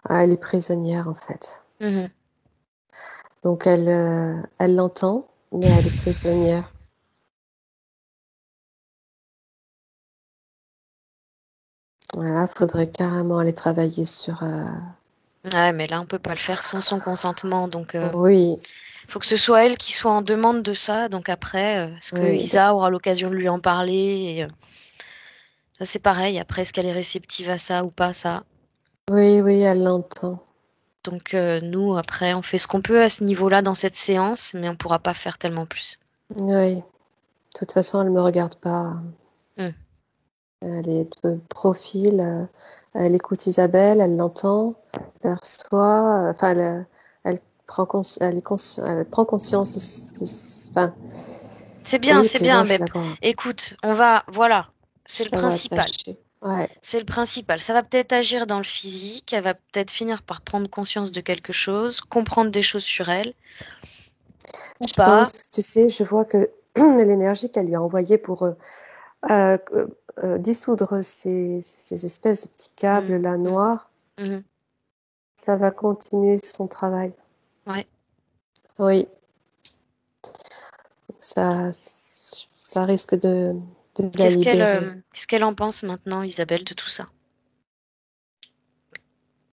Ah, elle est prisonnière, en fait. Mhm. Donc, elle l'entend, mais elle est prisonnière. Voilà, faudrait carrément aller travailler sur... Ouais, mais là, on peut pas le faire sans son consentement. Donc, Oui, faut que ce soit elle qui soit en demande de ça. Donc après, est-ce que oui, Isa aura l'occasion de lui en parler? Et, ça, c'est pareil. Après, est-ce qu'elle est réceptive à ça ou pas, ça? oui, oui, elle l'entend. Donc, nous, après, on fait ce qu'on peut à ce niveau-là dans cette séance, mais on pourra pas faire tellement plus. Oui, de toute façon, elle me regarde pas. Hmm. Elle est de profil, elle écoute Isabelle, elle l'entend, perçoit, enfin, elle elle prend conscience enfin, oui, C'est puis moi, bien. Mais écoute, voilà, c'est je le la vois principal. attachée. Ouais, C'est le principal. Ça va peut-être agir dans le physique, elle va peut-être finir par prendre conscience de quelque chose, comprendre des choses sur elle, ou je pas. pense, tu sais, je vois que l'énergie qu'elle lui a envoyée pour euh, dissoudre ces espèces de petits Mm, câbles là mm, noirs, mhm. ça va continuer son travail. Ouais. Oui, ça risque de la libérer. Qu'est-ce qu'elle en pense maintenant, Isabelle, de tout ça?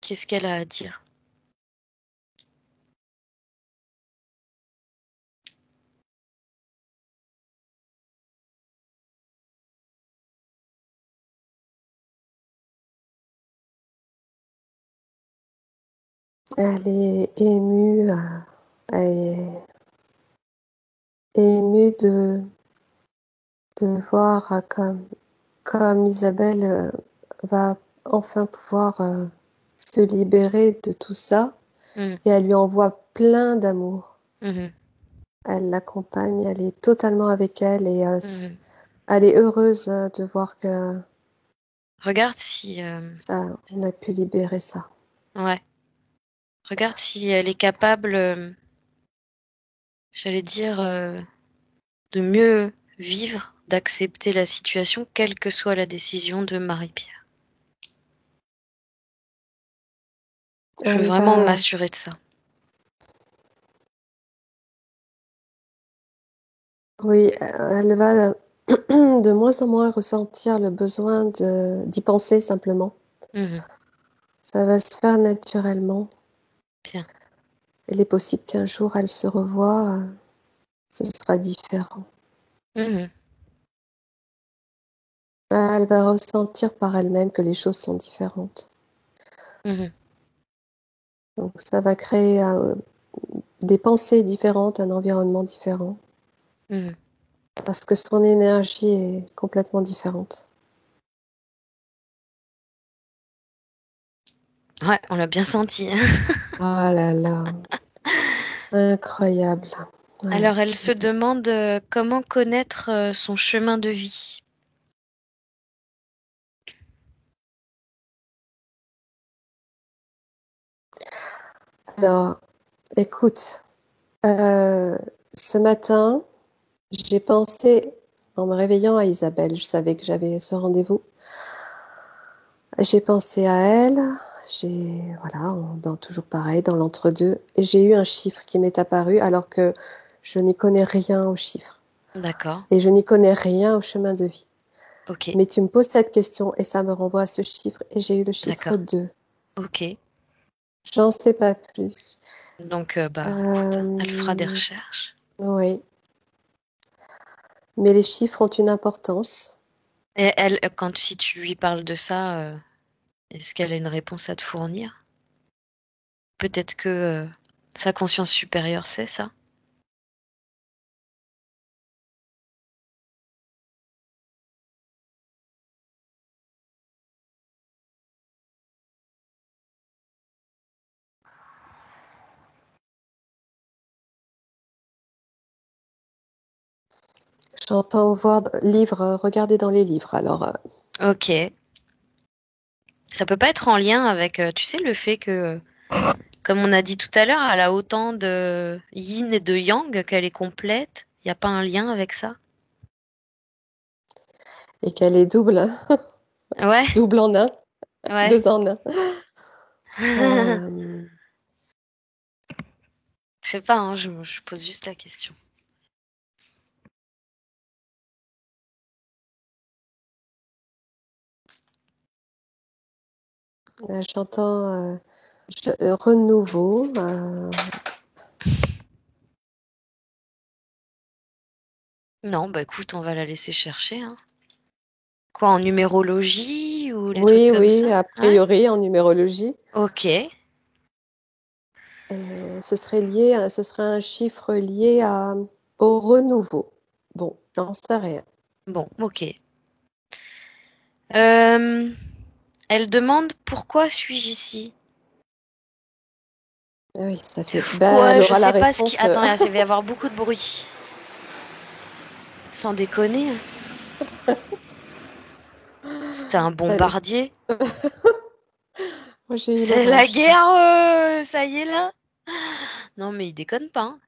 Qu'est-ce qu'elle a à dire? Elle est émue, elle est émue de voir comme Isabelle va enfin pouvoir se libérer de tout ça Mhm. et elle lui envoie plein d'amour. Mhm. Elle l'accompagne, elle est totalement avec elle et Mhm. elle est heureuse de voir que Regarde si, ça, on a pu libérer ça. ouais, regarde si elle est capable, j'allais dire, de mieux vivre, d'accepter la situation, quelle que soit la décision de Marie-Pierre. Je veux Elle vraiment va, m'assurer de ça. oui, elle va de moins en moins ressentir le besoin d'y penser simplement. Mhm. Ça va se faire naturellement. Bien. Il est possible qu'un jour elle se revoie, ce sera différent. Mhm. Elle va ressentir par elle-même que les choses sont différentes. Mhm. Donc ça va créer des pensées différentes, un environnement différent, Mhm. parce que son énergie est complètement différente. Ouais, on l'a bien senti. Ah là là, incroyable. Ouais, Alors, elle se c'était. demande comment connaître son chemin de vie. Alors, écoute, ce matin, j'ai pensé, en me réveillant à Isabelle, je savais que j'avais ce rendez-vous. J'ai pensé à elle, voilà, toujours pareil, dans l'entre-deux, et j'ai eu un chiffre qui m'est apparu alors que je n'y connais rien aux chiffres D'accord. et je n'y connais rien au chemin de vie. Ok. Mais tu me poses cette question et ça me renvoie à ce chiffre et j'ai eu le chiffre D'accord. 2. Ok. J'en sais pas plus. Donc, bah, écoute, elle fera des Euh, recherches. oui, mais les chiffres ont une importance. Et elle, si tu lui parles de ça, est-ce qu'elle a une réponse à te fournir? Peut-être que sa conscience supérieure sait ça? J'entends voir livres, regarder dans les livres. Alors, Ok. Ça peut pas être en lien avec, tu sais, le fait que, comme on a dit tout à l'heure, elle a autant de yin et de yang, qu'elle est complète. Il n'y a pas un lien avec ça? et qu'elle est double, Ouais, double en un, ouais. deux en un. Euh, Je sais pas, hein, je pose juste la question. j'entends renouveau. Non, bah écoute, on va la laisser chercher, hein. Quoi, en numérologie ou des trucs Oui, comme oui, ça? a Ouais. priori en numérologie. Ok. Et ce serait un chiffre lié au renouveau. Bon, j'en sais rien. Bon, ok. Euh, Elle demande pourquoi suis-je ici? Oui, ça fait. Ben, Ouais, elle je aura la sais pas ce qui. réponse. Attends, il va y avoir beaucoup de bruit. Sans déconner, hein. C'était un Elle- bombardier. Moi, j'ai eu C'est la l'orage. guerre, ça y est là. Non, mais il déconne pas, hein.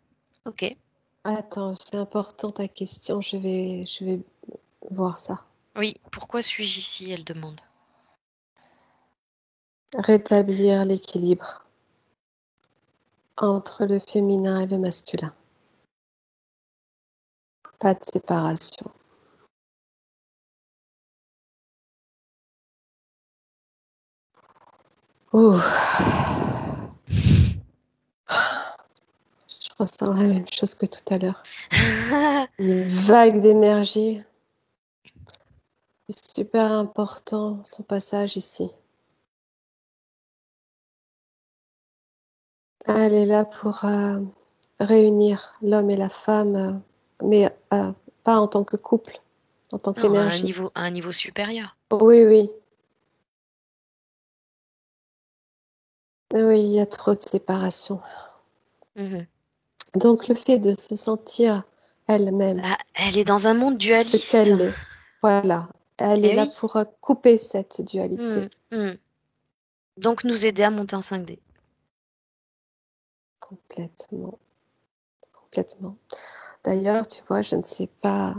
Ok. Attends, c'est important ta question. Je vais voir ça. Oui, pourquoi suis-je ici? Elle demande. Rétablir l'équilibre entre le féminin et le masculin. Pas de séparation. Ouh, je ressens la même chose que tout à l'heure. Une vague d'énergie. C'est super important son passage ici. Elle est là pour réunir l'homme et la femme, mais pas en tant que couple, en tant Non, qu'énergie. à un niveau supérieur. Oui, oui. Oui, il y a trop de séparation. Mhm. Donc le fait de se sentir elle-même, Bah, elle est dans un monde ce dualiste. qu'elle est, voilà, elle est Eh là oui. pour couper cette Hmm, dualité hmm. Donc nous aider à monter en 5D. complètement, complètement. D'ailleurs, tu vois, je ne sais pas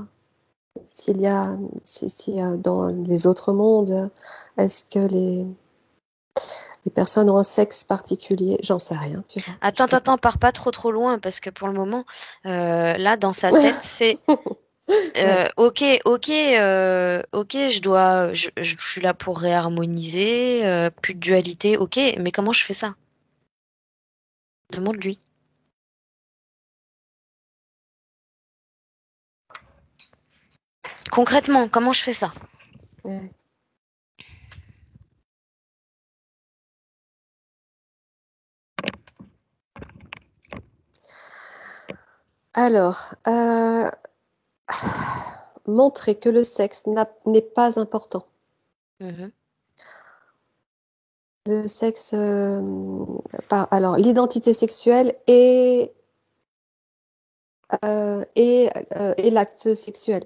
s'il y a, si, dans les autres mondes, est-ce que les personnes ont un sexe particulier? J'en sais rien, tu vois, je sais pas. Attends, pars pas trop loin parce que pour le moment, là dans sa tête, c'est Ouais. ok, je suis là pour réharmoniser, plus de dualité, ok, mais comment je fais ça? Demande-lui. Concrètement, comment je fais ça? Ouais. Alors, montrer que le sexe n'est pas important. Mhm, Le sexe, alors l'identité sexuelle et l'acte sexuel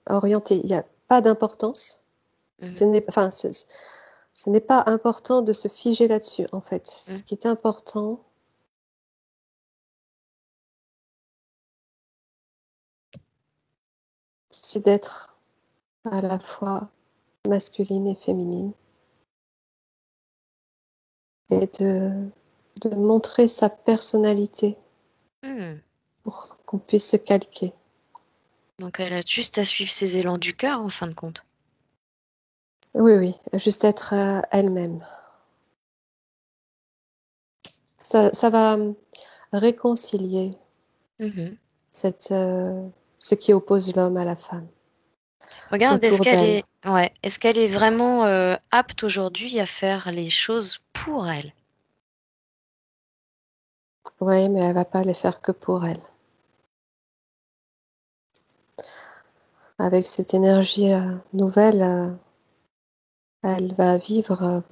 orienté. Il n'y a pas d'importance. mhm, Enfin, ce n'est pas important de se figer là-dessus, en fait. mhm. Ce qui est important, c'est d'être à la fois masculine et féminine et de montrer sa personnalité Hmm. pour qu'on puisse se calquer. Donc elle a juste à suivre ses élans du cœur en fin de compte. Oui, oui, juste être elle-même. Ça va réconcilier Mhm. cette, ce qui oppose l'homme à la femme Regarde, autour d'elle. est-ce qu'elle est vraiment apte aujourd'hui à faire les choses pour elle? Oui, mais elle va pas les faire que pour elle. Avec cette énergie nouvelle, elle va vivre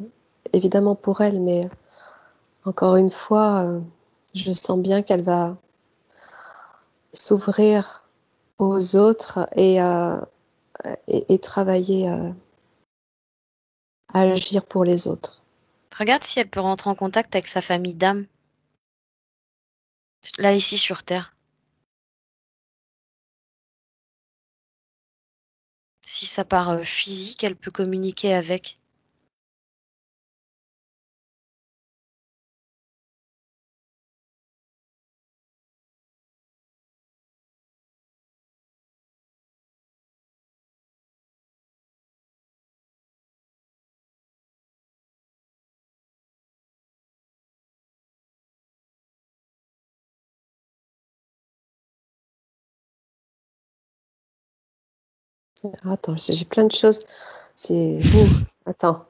évidemment pour elle, mais encore une fois, je sens bien qu'elle va s'ouvrir aux autres et travailler à agir pour les autres. Regarde si elle peut rentrer en contact avec sa famille d'âme, là ici sur Terre. Si ça part physique, elle peut communiquer avec. Attends, j'ai plein de choses. C'est vous. Attends.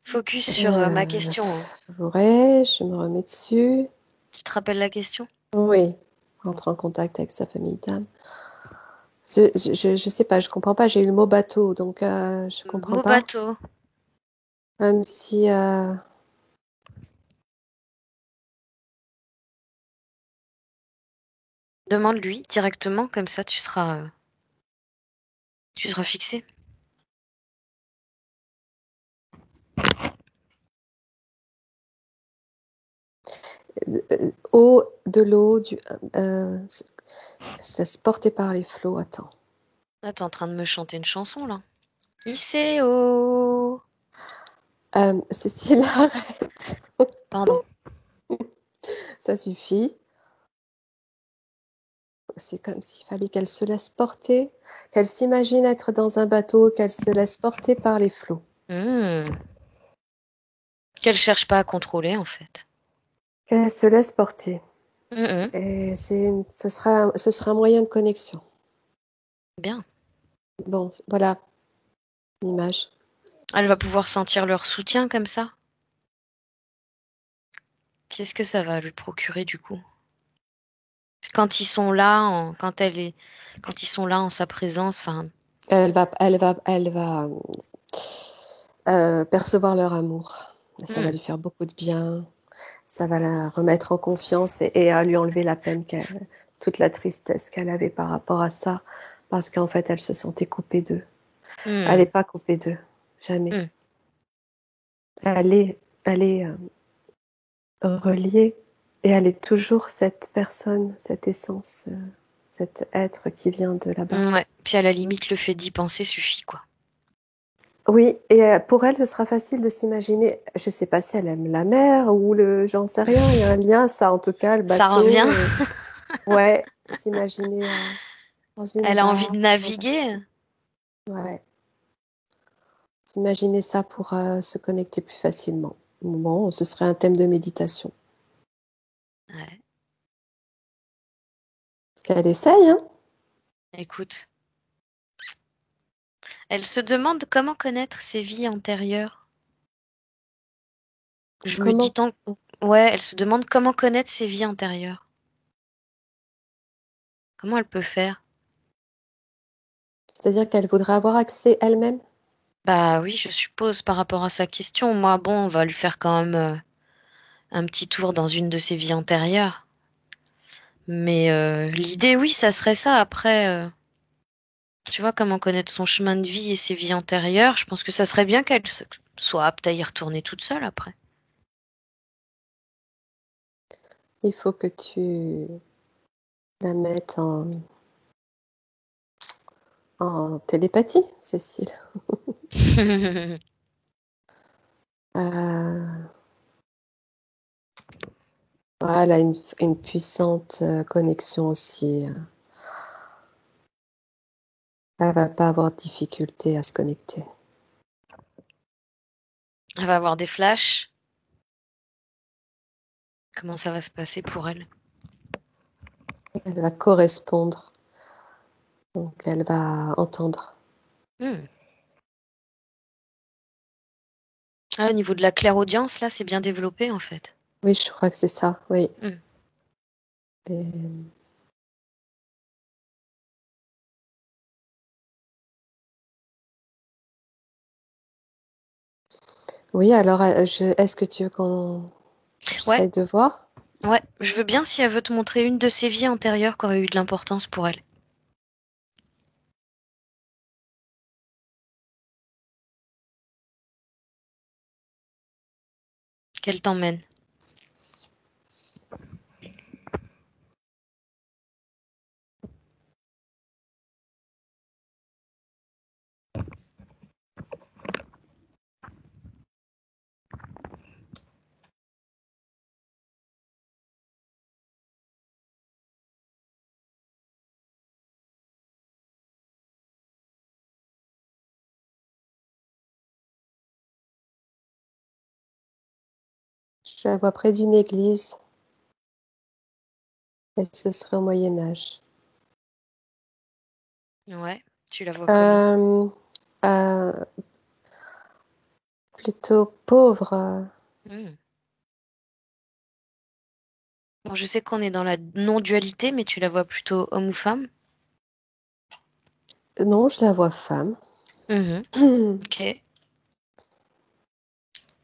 Focus sur ma question, hein. Vrai, je me remets dessus. Tu te rappelles la question? Oui, Bon. entre en contact avec sa famille d'âme. Je sais pas, je comprends pas. J'ai eu le mot bateau, donc je comprends Mot pas. bateau. Comme si Demande-lui directement, comme ça tu seras fixé. eau, de l'eau, se laisse porter par les flots. Attends. Ah, t'es en train de me chanter une chanson là. Iseo. Cécile, arrête. Pardon. Ça suffit. C'est comme s'il fallait qu'elle se laisse porter, qu'elle s'imagine être dans un bateau, qu'elle se laisse porter par les flots. Hmm. Qu'elle cherche pas à contrôler en fait. Qu'elle se laisse porter. Mhm. Et ce sera un moyen de connexion. Bien. Bon, voilà l'image. Elle va pouvoir sentir leur soutien comme ça. Qu'est-ce que ça va lui procurer du coup? Quand ils sont là, quand ils sont là en sa présence, enfin, Elle va percevoir leur amour. Ça va lui faire beaucoup de bien. Ça va la remettre en confiance et à lui enlever la peine, toute la tristesse qu'elle avait par rapport à ça, parce qu'en fait, elle se sentait coupée d'eux. Elle n'est pas coupée d'eux, jamais. Elle est reliée et elle est toujours cette personne, cette essence, cet être qui vient de là-bas. Ouais. Puis à la limite, le fait d'y penser suffit, quoi. Oui, et pour elle, ce sera facile de s'imaginer, je ne sais pas si elle aime la mer ou j'en sais rien, il y a un lien, ça en tout cas, le Ça bateau. revient. Ouais, s'imaginer dans une Elle a envie barque. de naviguer. Ouais, s'imaginer ça pour se connecter plus facilement. Bon, ce serait un thème de méditation. Ouais. Qu'elle essaye, hein? Écoute. Elle se demande comment connaître ses vies antérieures. Je me dis Comment? tant... Ouais, elle se demande comment connaître ses vies antérieures. Comment elle peut faire? C'est-à-dire qu'elle voudrait avoir accès elle-même? Bah oui, je suppose, par rapport à sa question. Moi, bon, on va lui faire quand même un petit tour dans une de ses vies antérieures. Mais l'idée, oui, ça serait ça. Après, tu vois, comment connaître son chemin de vie et ses vies antérieures, je pense que ça serait bien qu'elle soit apte à y retourner toute seule après. Il faut que tu la mettes en télépathie, Cécile. Euh, elle a une puissante connexion aussi. Elle va pas avoir de difficulté à se connecter. Elle va avoir des flashs. Comment ça va se passer pour elle? Elle va correspondre, donc elle va entendre. Hmm. Ah, au niveau de la clairaudience, là, c'est bien développé en fait. Oui, je crois que c'est ça, oui. Hmm. Et oui, alors, est-ce que tu veux qu'on Ouais, j'essaye de voir? ouais, je veux bien si elle veut te montrer une de ses vies antérieures qui aurait eu de l'importance pour elle. Qu'elle t'emmène. Je la vois près d'une église et ce serait au Moyen Âge. Ouais, tu la vois comment? Euh, plutôt pauvre. Hmm. Bon, je sais qu'on est dans la non-dualité, mais tu la vois plutôt homme ou femme? Non, je la vois femme. Mhm. Ok.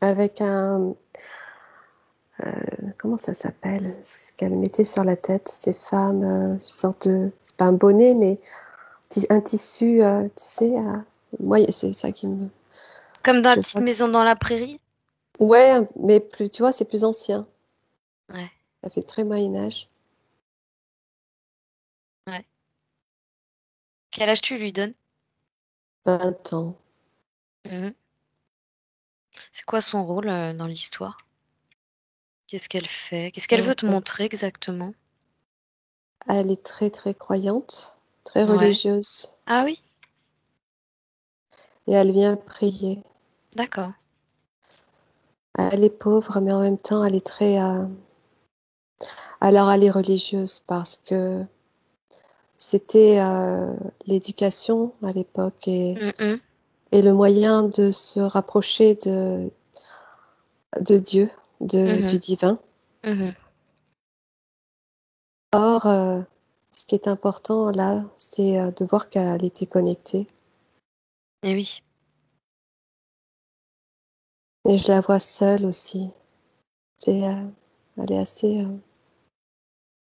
Avec comment ça s'appelle? Ce qu'elle mettait sur la tête, ces femmes, une sorte de, c'est pas un bonnet, mais un tissu, tu sais, moi, c'est ça qui me, Comme dans la je petite vois que maison dans la prairie? ouais, mais plus, tu vois, c'est plus ancien. Ouais, Ça fait très Moyen Âge. ouais. Quel âge tu lui donnes? 20 ans. Mhm. C'est quoi son rôle dans l'histoire? Qu'est-ce qu'elle fait? Qu'est-ce qu'elle veut te Euh, montrer exactement? Elle est très, très croyante, très Ouais. religieuse. Ah oui, Et elle vient prier. d'accord. Elle est pauvre, mais en même temps, elle est très, alors elle est religieuse parce que c'était l'éducation à l'époque Mhm. et le moyen de se rapprocher de Dieu, du Mhm. divin. Mhm. Or, ce qui est important là, c'est de voir qu'elle était connectée. Et oui. Et je la vois seule aussi. C'est, elle est assez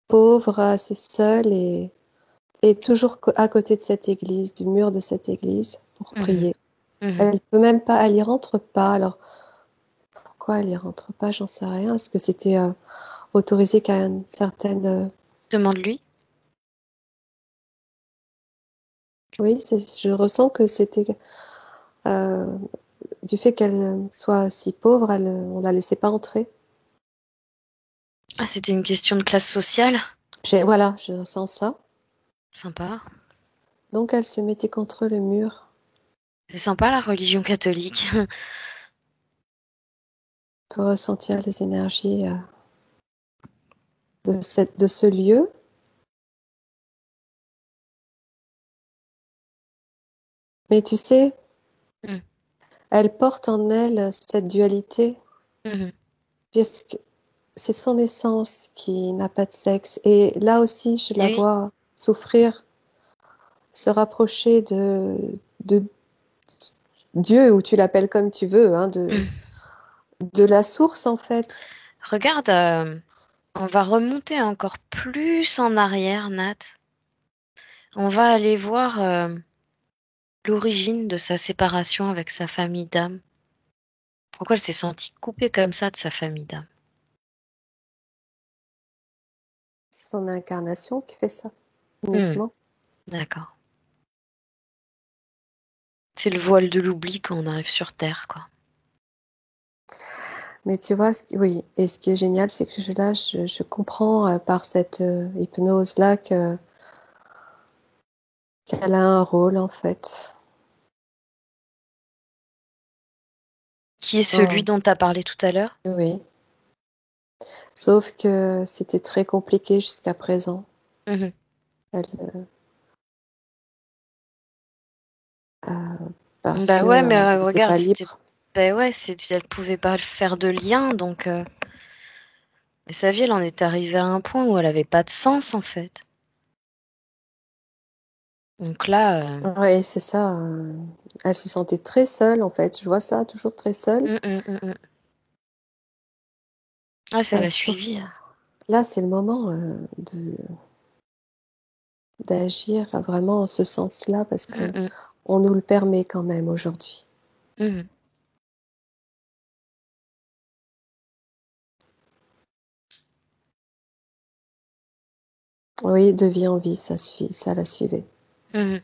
pauvre, assez seule et toujours à côté de cette église, du mur de cette église, pour Mhm. prier. Mhm. Elle peut même pas, elle y rentre pas. Alors pourquoi elle y rentre pas, j'en sais rien. Est-ce que c'était autorisé qu'à une certaine... Demande-lui. Oui, je ressens que c'était euh, du fait qu'elle soit si pauvre, on la laissait pas entrer. Ah, c'était une question de classe sociale. Voilà, je ressens ça. Sympa. Donc elle se mettait contre le mur. C'est sympa la religion catholique. Pour ressentir les énergies de ce lieu. Mais tu sais, Mhm. elle porte en elle cette dualité, Mhm. puisque c'est son essence qui n'a pas de sexe. Et là aussi, je Eh la oui. vois souffrir, se rapprocher de Dieu, ou tu l'appelles comme tu veux, hein, Mhm. de la source en fait. Regarde, on va remonter encore plus en arrière, Nat. On va aller voir l'origine de sa séparation avec sa famille d'âme. Pourquoi elle s'est sentie coupée comme ça de sa famille d'âme? Son incarnation qui fait ça, Hmm, uniquement. d'accord. C'est le voile de l'oubli quand on arrive sur Terre, quoi. Mais tu vois, oui, et ce qui est génial, c'est que je comprends par cette hypnose-là qu'elle a un rôle en fait. Qui est celui Oh, dont tu as parlé tout à l'heure? oui. Sauf que c'était très compliqué jusqu'à présent. Mhm. Elle, parce Bah que ouais, mais elle n'était regarde, pas c'était. libre. Bah ouais, elle pouvait pas faire de lien, donc. Mais sa vie, elle en est arrivée à un point où elle avait pas de sens, en fait. Donc là, Oui, c'est ça. Elle se sentait très seule en fait. Je vois ça, toujours très seule. hum, hum, hum, hum. Ah, ça l'a Je trouve que suivi. là, c'est le moment d'agir vraiment en ce sens-là parce Hum, que hum, on nous le permet quand même aujourd'hui. hum. Oui, de vie en vie, ça la suivait. Mhm.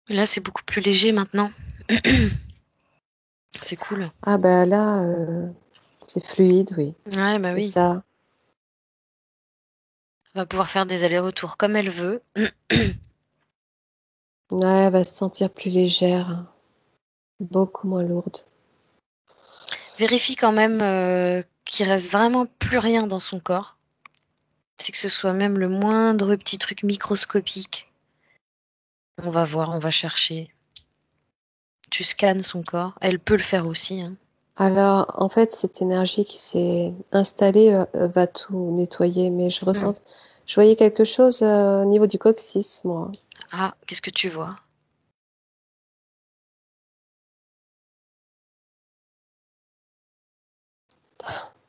Là, c'est beaucoup plus léger maintenant. C'est cool. Ah ben là, c'est fluide, oui. Ouais, bah C'est oui. ça. Elle va pouvoir faire des allers-retours comme elle veut. Ouais, elle va se sentir plus légère, hein, beaucoup moins lourde. Vérifie quand même qu'il reste vraiment plus rien dans son corps. C'est que ce soit même le moindre petit truc microscopique. On va voir, on va chercher. Tu scannes son corps. Elle peut le faire aussi, hein. Alors, en fait, cette énergie qui s'est installée va tout nettoyer, mais Hmm. je voyais quelque chose au niveau du coccyx, moi, Ah, qu'est-ce que tu vois?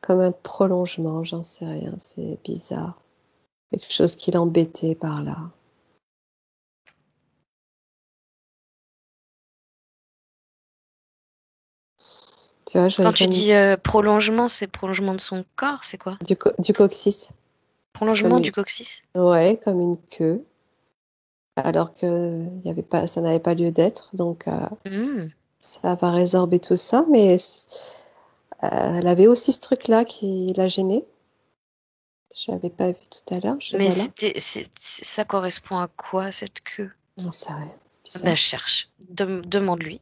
comme un prolongement, j'en sais rien, c'est bizarre. Quelque chose qui l'embêtait par là. Tu vois, je Quand voyais tu comme dis prolongement, c'est prolongement de son corps, c'est quoi? du coccyx, comme Prolongement une, du coccyx? ouais, comme une queue, alors que ça n'avait pas lieu d'être, donc Hmm. ça va résorber tout ça, mais elle avait aussi ce truc-là qui la gênait. Je l'avais pas vu tout à l'heure, je le Mais vois là. ça correspond à quoi, cette queue? J'en sais rien, c'est Bah, bizarre. cherche. Demande-lui.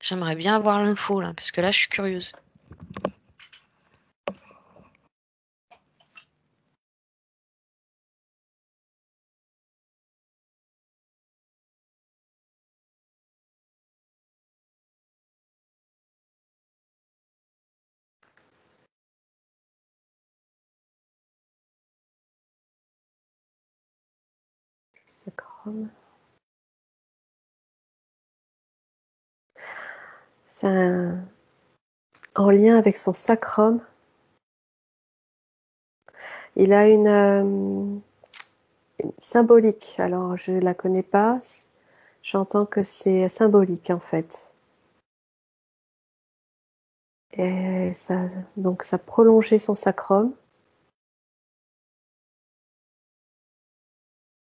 J'aimerais bien avoir l'info, là, parce que là, je suis curieuse. C'est comme... C'est en lien avec son sacrum. Il a une symbolique. Alors, je la connais pas. J'entends que c'est symbolique en fait. Et ça, donc ça prolongeait son sacrum,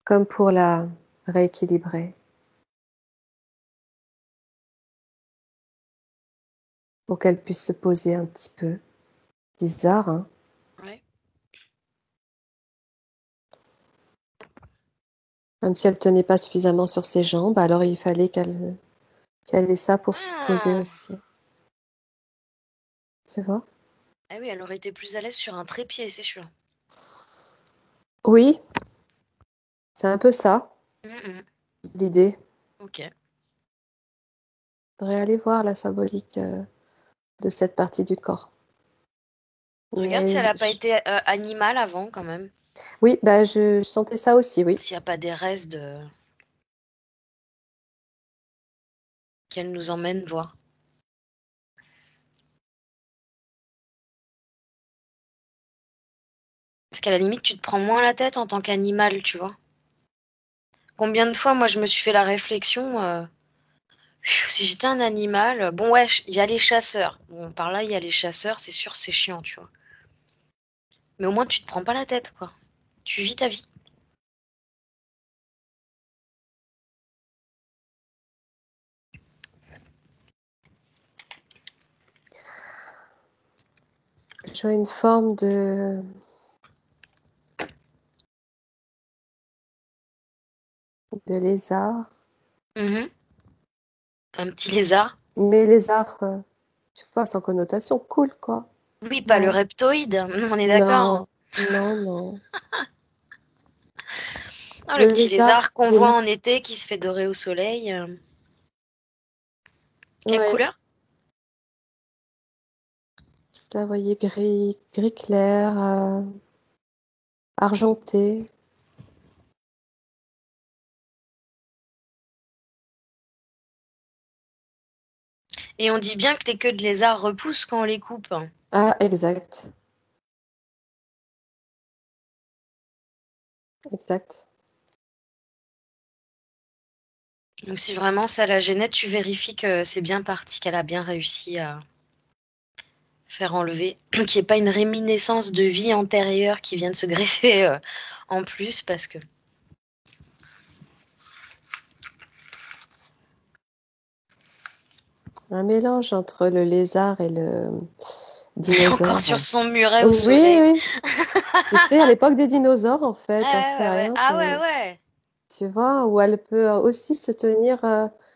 comme pour la rééquilibrer, pour qu'elle puisse se poser un petit peu. Bizarre, hein? Ouais. Comme si elle tenait pas suffisamment sur ses jambes, alors il fallait qu'elle ait ça pour se poser Ah. aussi. Tu vois? Ah oui, elle aurait été plus à l'aise sur un trépied, c'est sûr. Oui, c'est un peu ça, Mhm. l'idée. Ok. Faudrait aller voir la symbolique de cette partie du corps. Regarde si elle Mais n'a pas été animale avant, quand même. oui, bah je sentais ça aussi, oui. S'il n'y a pas des restes qu'elle nous emmène voir. Parce qu'à la limite, tu te prends moins la tête en tant qu'animal, tu vois. Combien de fois, moi, je me suis fait la réflexion, si j'étais un animal, bon, ouais, il y a les chasseurs. Bon, par là, il y a les chasseurs, c'est sûr, c'est chiant, tu vois. Mais au moins, tu te prends pas la tête, quoi. Tu vis ta vie. Je vois une forme de lézard. Mhm. Un petit lézard. Mais lézard, je sais pas, sans connotation, cool, quoi. Oui, pas le Ouais. reptoïde, on est d'accord, hein. Non, non, non. Non, le Le petit lézard, lézard qu'on voit cool. en été qui se fait dorer au soleil. Quelle Ouais. couleur? Là, vous voyez, gris, gris clair, argenté. Et on dit bien que les queues de lézard repoussent quand on les coupe, hein. Ah, exact. Exact. Donc si vraiment ça la gênait, tu vérifies que c'est bien parti, qu'elle a bien réussi à faire enlever, qu'il n'y ait pas une réminiscence de vie antérieure qui vient de se greffer en plus, parce que Un mélange entre le lézard et le encore dinosaure. sur son muret au Oui, soleil. oui. Tu sais, à l'époque des dinosaures, en fait, j'en Ah sais ouais, ouais, ouais. rien. Ah ouais, ouais. Tu vois, où elle peut aussi se tenir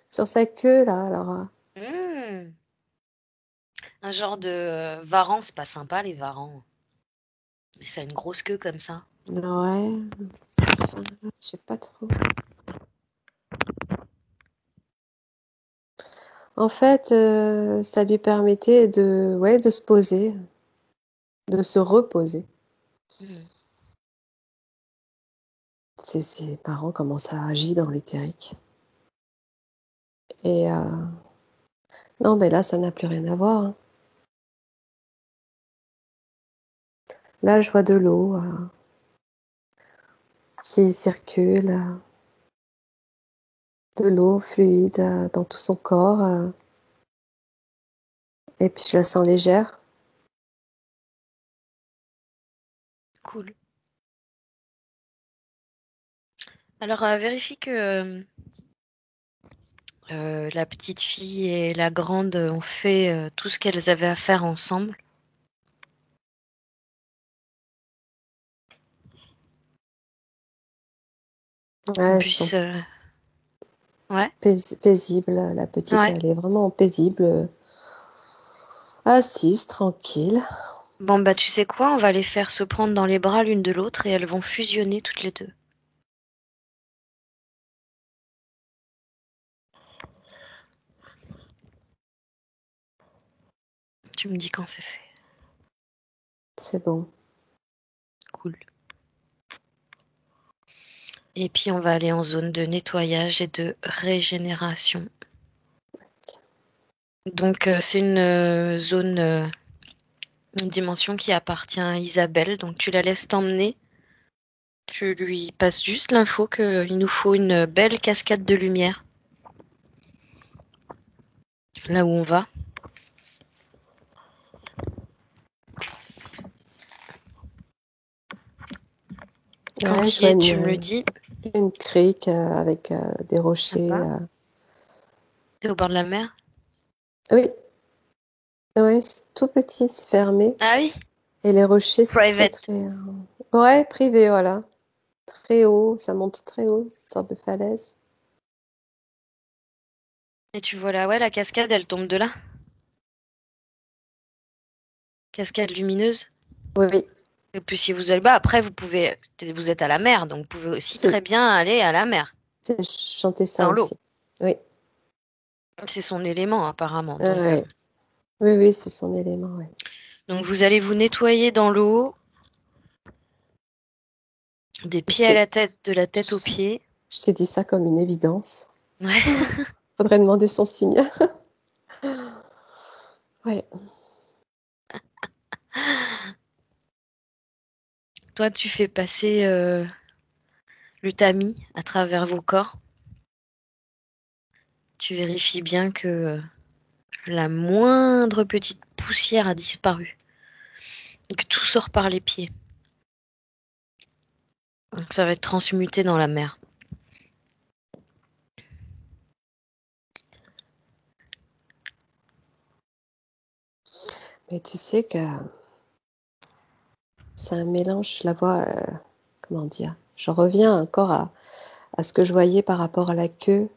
sur sa queue, là. Alors, Hmm. Un genre de varan, c'est pas sympa les varans. Mais ça a une grosse queue comme ça. ouais, enfin, je sais pas trop. En fait, ça lui permettait ouais, de se poser, de se reposer. Hmm. C'est marrant comment ça agit dans l'éthérique. Et non, mais là, ça n'a plus rien à voir, hein. Là, je vois de l'eau qui circule, de l'eau fluide dans tout son corps. Et puis, je la sens légère. Cool. Alors vérifie que la petite fille et la grande ont fait tout ce qu'elles avaient à faire ensemble. Ouais, Qu'on elles sont puisse... Ouais, paisibles. La petite, ouais. elle est vraiment paisible, assise, tranquille. Bon bah tu sais quoi, on va les faire se prendre dans les bras l'une de l'autre et elles vont fusionner toutes les deux. Tu me dis quand c'est fait. C'est bon. Cool. Et puis on va aller en zone de nettoyage et de régénération. Donc c'est une zone, une dimension qui appartient à Isabelle. Donc tu la laisses t'emmener. Tu lui passes juste l'info qu'il nous faut une belle cascade de lumière là où on va. Quand Ouais, tu je y vois es, tu me le dis. une crique avec des rochers. Sympa. T'es au bord de la mer? Oui, ouais, c'est tout petit, c'est fermé. Ah oui, Et les rochers, c'est très, private. très. Ouais, privé, voilà. Très haut, ça monte très haut, une sorte de falaise. Et tu vois là, ouais, la cascade, elle tombe de là. Cascade lumineuse. Oui, oui, Et puis si vous allez bas, après vous êtes à la mer, donc vous pouvez aussi c'est très bien aller à la mer, chanter ça dans l'eau. aussi. Oui, C'est son élément apparemment. ouais. Oui, oui, c'est son élément, ouais. Donc vous allez vous nettoyer dans l'eau, des Je pieds à t'ai la tête, de la tête aux je- pieds. je t'ai dit ça comme une évidence. Ouais. Faudrait demander son signe. Ouais. Toi, tu fais passer le tamis à travers vos corps. Tu vérifies bien que la moindre petite poussière a disparu et que tout sort par les pieds. Donc ça va être transmuté dans la mer. Mais tu sais que c'est un mélange, je la vois, comment dire, je reviens encore à ce que je voyais par rapport à la queue.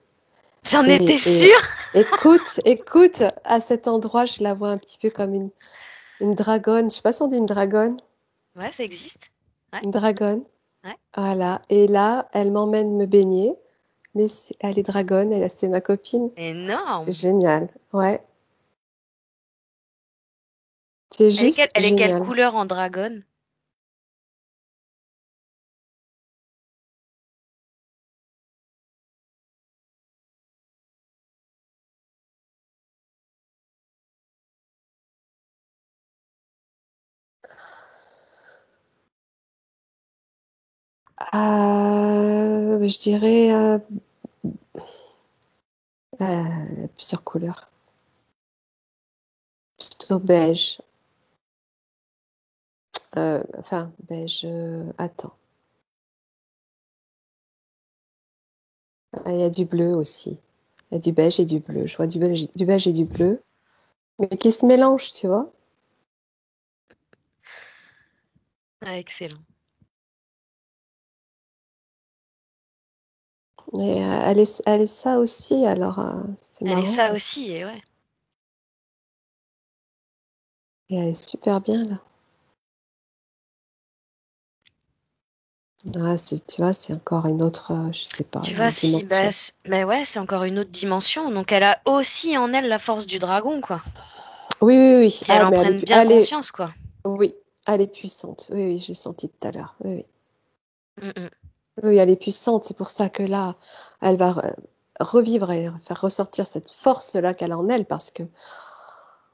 J'en étais Et sûre. écoute, à cet endroit, je la vois un petit peu comme une dragonne. Je sais pas si on dit une dragonne. Ouais, ça existe. Ouais, Une dragonne. ouais. Voilà. Et là, elle m'emmène me baigner. Mais elle est dragonne, c'est ma copine. C'est Énorme. génial. Ouais. C'est juste Elle est quelle génial. couleur en dragonne? Je dirais plusieurs couleurs. Plutôt beige. Enfin, beige. Attends. Ah, il y a du bleu aussi. Il y a du beige et du bleu. Je vois du beige et du bleu. Mais qui se mélangent, tu vois. Ah, excellent. Mais elle est ça aussi, alors c'est Elle est marrant. ça aussi, et ouais. Et elle est super bien là. Ah, tu vois, c'est encore une autre, je sais pas, Tu une vois, autre dimension. bah ouais, c'est encore une autre dimension. Donc elle a aussi en elle la force du dragon, quoi. Oui, oui, oui. Qu'elle Ah, en mais prenne bien conscience, quoi. oui, elle est puissante. Oui, oui, j'ai senti tout à l'heure. Oui, oui. Mm, mm. Oui, elle est puissante. C'est pour ça que là, elle va revivre et faire ressortir cette force-là qu'elle a en elle, parce que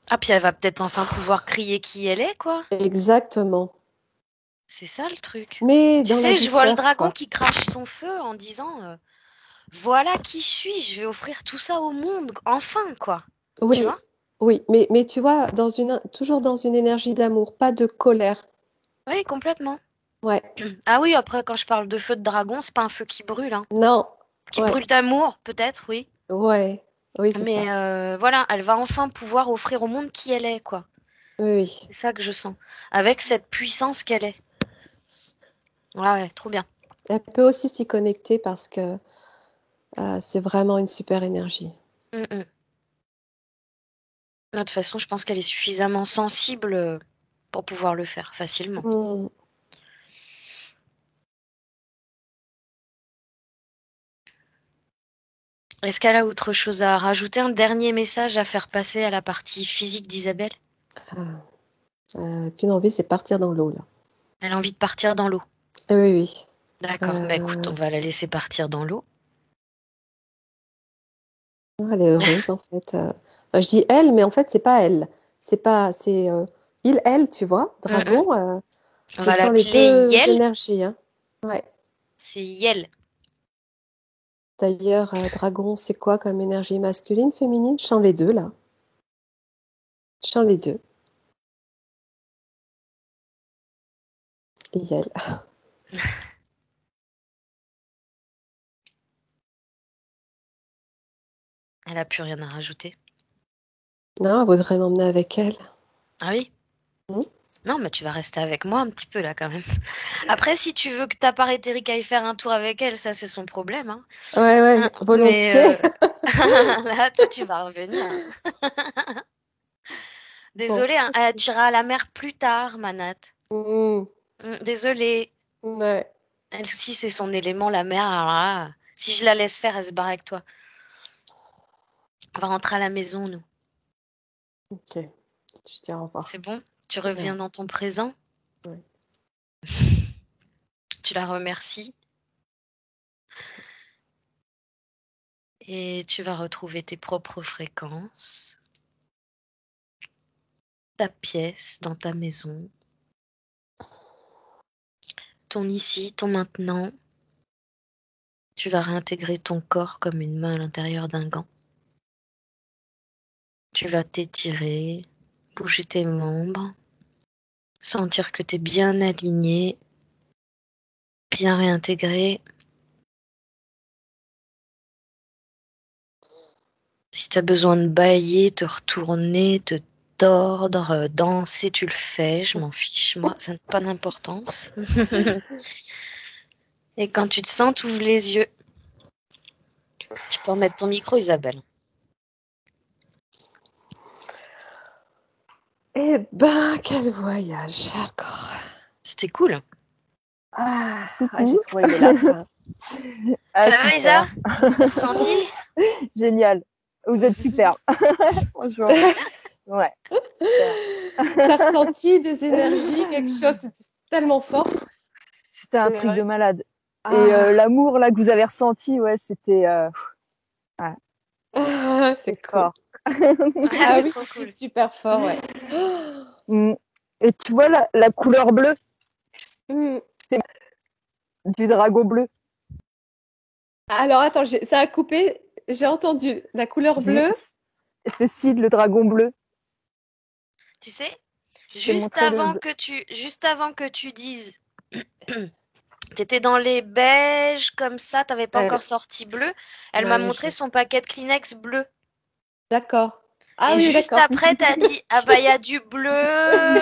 Ah, puis elle va peut-être enfin pouvoir crier qui elle est, quoi. exactement. C'est ça le truc. Mais Tu dans la sais, je vois le douceur, dragon quoi. qui crache son feu en disant voilà qui je suis, je vais offrir tout ça au monde, enfin, quoi. Tu Oui, vois? oui. Mais tu vois, toujours dans une énergie d'amour, pas de colère. Oui, complètement. Ouais. Ah oui, après, quand je parle de feu de dragon, c'est pas un feu qui brûle, hein. Non. Qui Ouais. brûle d'amour, peut-être, oui. Ouais. Oui, c'est Mais ça. voilà, elle va enfin pouvoir offrir au monde qui elle est, quoi. Oui, oui. C'est ça que je sens. Avec cette puissance qu'elle est. Ouais, ouais, trop bien. Elle peut aussi s'y connecter parce que c'est vraiment une super énergie. Mm, mm. De toute façon, je pense qu'elle est suffisamment sensible pour pouvoir le faire facilement. Mm. Est-ce qu'elle a autre chose à rajouter? Un dernier message à faire passer à la partie physique d'Isabelle? Ah, qu'une envie, c'est partir dans l'eau, là. Elle a envie de partir dans l'eau. Oui, oui. D'accord. Bah écoute, Euh, on va la laisser partir dans l'eau. Elle est heureuse, en fait. Enfin, je dis elle, mais en fait, c'est pas elle. C'est il, elle, tu vois. Mm. Dragon, On je va sens les l'appeler deux Yel. énergies, hein. Ouais. C'est Yel. D'ailleurs, dragon, c'est quoi comme énergie masculine, féminine? Je sens les deux, là. Je sens les deux. Et elle. Elle a plus rien à rajouter. Non, elle voudrait m'emmener avec elle. Ah oui? Hmm. Non, mais tu vas rester avec moi un petit peu là quand même. Après, si tu veux que ta part éthérique aille faire un tour avec elle, ça c'est son problème. Hein. Ouais, ouais, Mais volontiers. là, toi, tu vas revenir. Bon. Désolée, hein, elle ira à la mer plus tard, Manat. Hmm. Désolée. Ouais. Elle aussi, c'est son élément, la mer. Alors là, si je la laisse faire, elle se barre avec toi. On va rentrer à la maison, nous. Ok. Je dis au revoir. C'est bon? Tu reviens Ouais. dans ton présent? Ouais. Tu la remercies et tu vas retrouver tes propres fréquences, ta pièce dans ta maison, ton ici, ton maintenant. Tu vas réintégrer ton corps comme une main à l'intérieur d'un gant. Tu vas t'étirer, bouger tes membres, sentir que tu es bien aligné, bien réintégré. Si tu as besoin de bâiller, te retourner, te tordre, danser, tu le fais. Je m'en fiche, moi, ça n'a pas d'importance. Et quand tu te sens, tu ouvres les yeux. Tu peux remettre ton micro, Isabelle. Eh ben, quel voyage encore. C'était cool. J'ai Coucou. trop aimé la fin. Ça Ah, va, Isa? super. T'as ressenti? Génial. Vous êtes super. Franchement. Ouais. T'as ressenti des énergies, quelque chose, c'était tellement fort. C'était un C'est truc vrai. de malade. Et Ah, l'amour là que vous avez ressenti, ouais, c'était ouais, c'est c'était cool. fort. Ouais, Ah c'est oui, trop c'était cool. super fort, ouais. Mm. Et tu vois la couleur bleue, Hmm. c'est du dragon bleu. Alors attends, ça a coupé. J'ai entendu la couleur Dis- bleue. Cécile, le dragon bleu. Tu sais, Je t'ai montré le. juste avant que tu dises, t'étais dans les beiges comme ça, t'avais pas Euh, encore sorti bleu. Elle m'a ouais, montré son paquet de Kleenex bleu. d'accord. Ah Et oui, juste d'accord. après, t'as dit, ah bah il y a du bleu.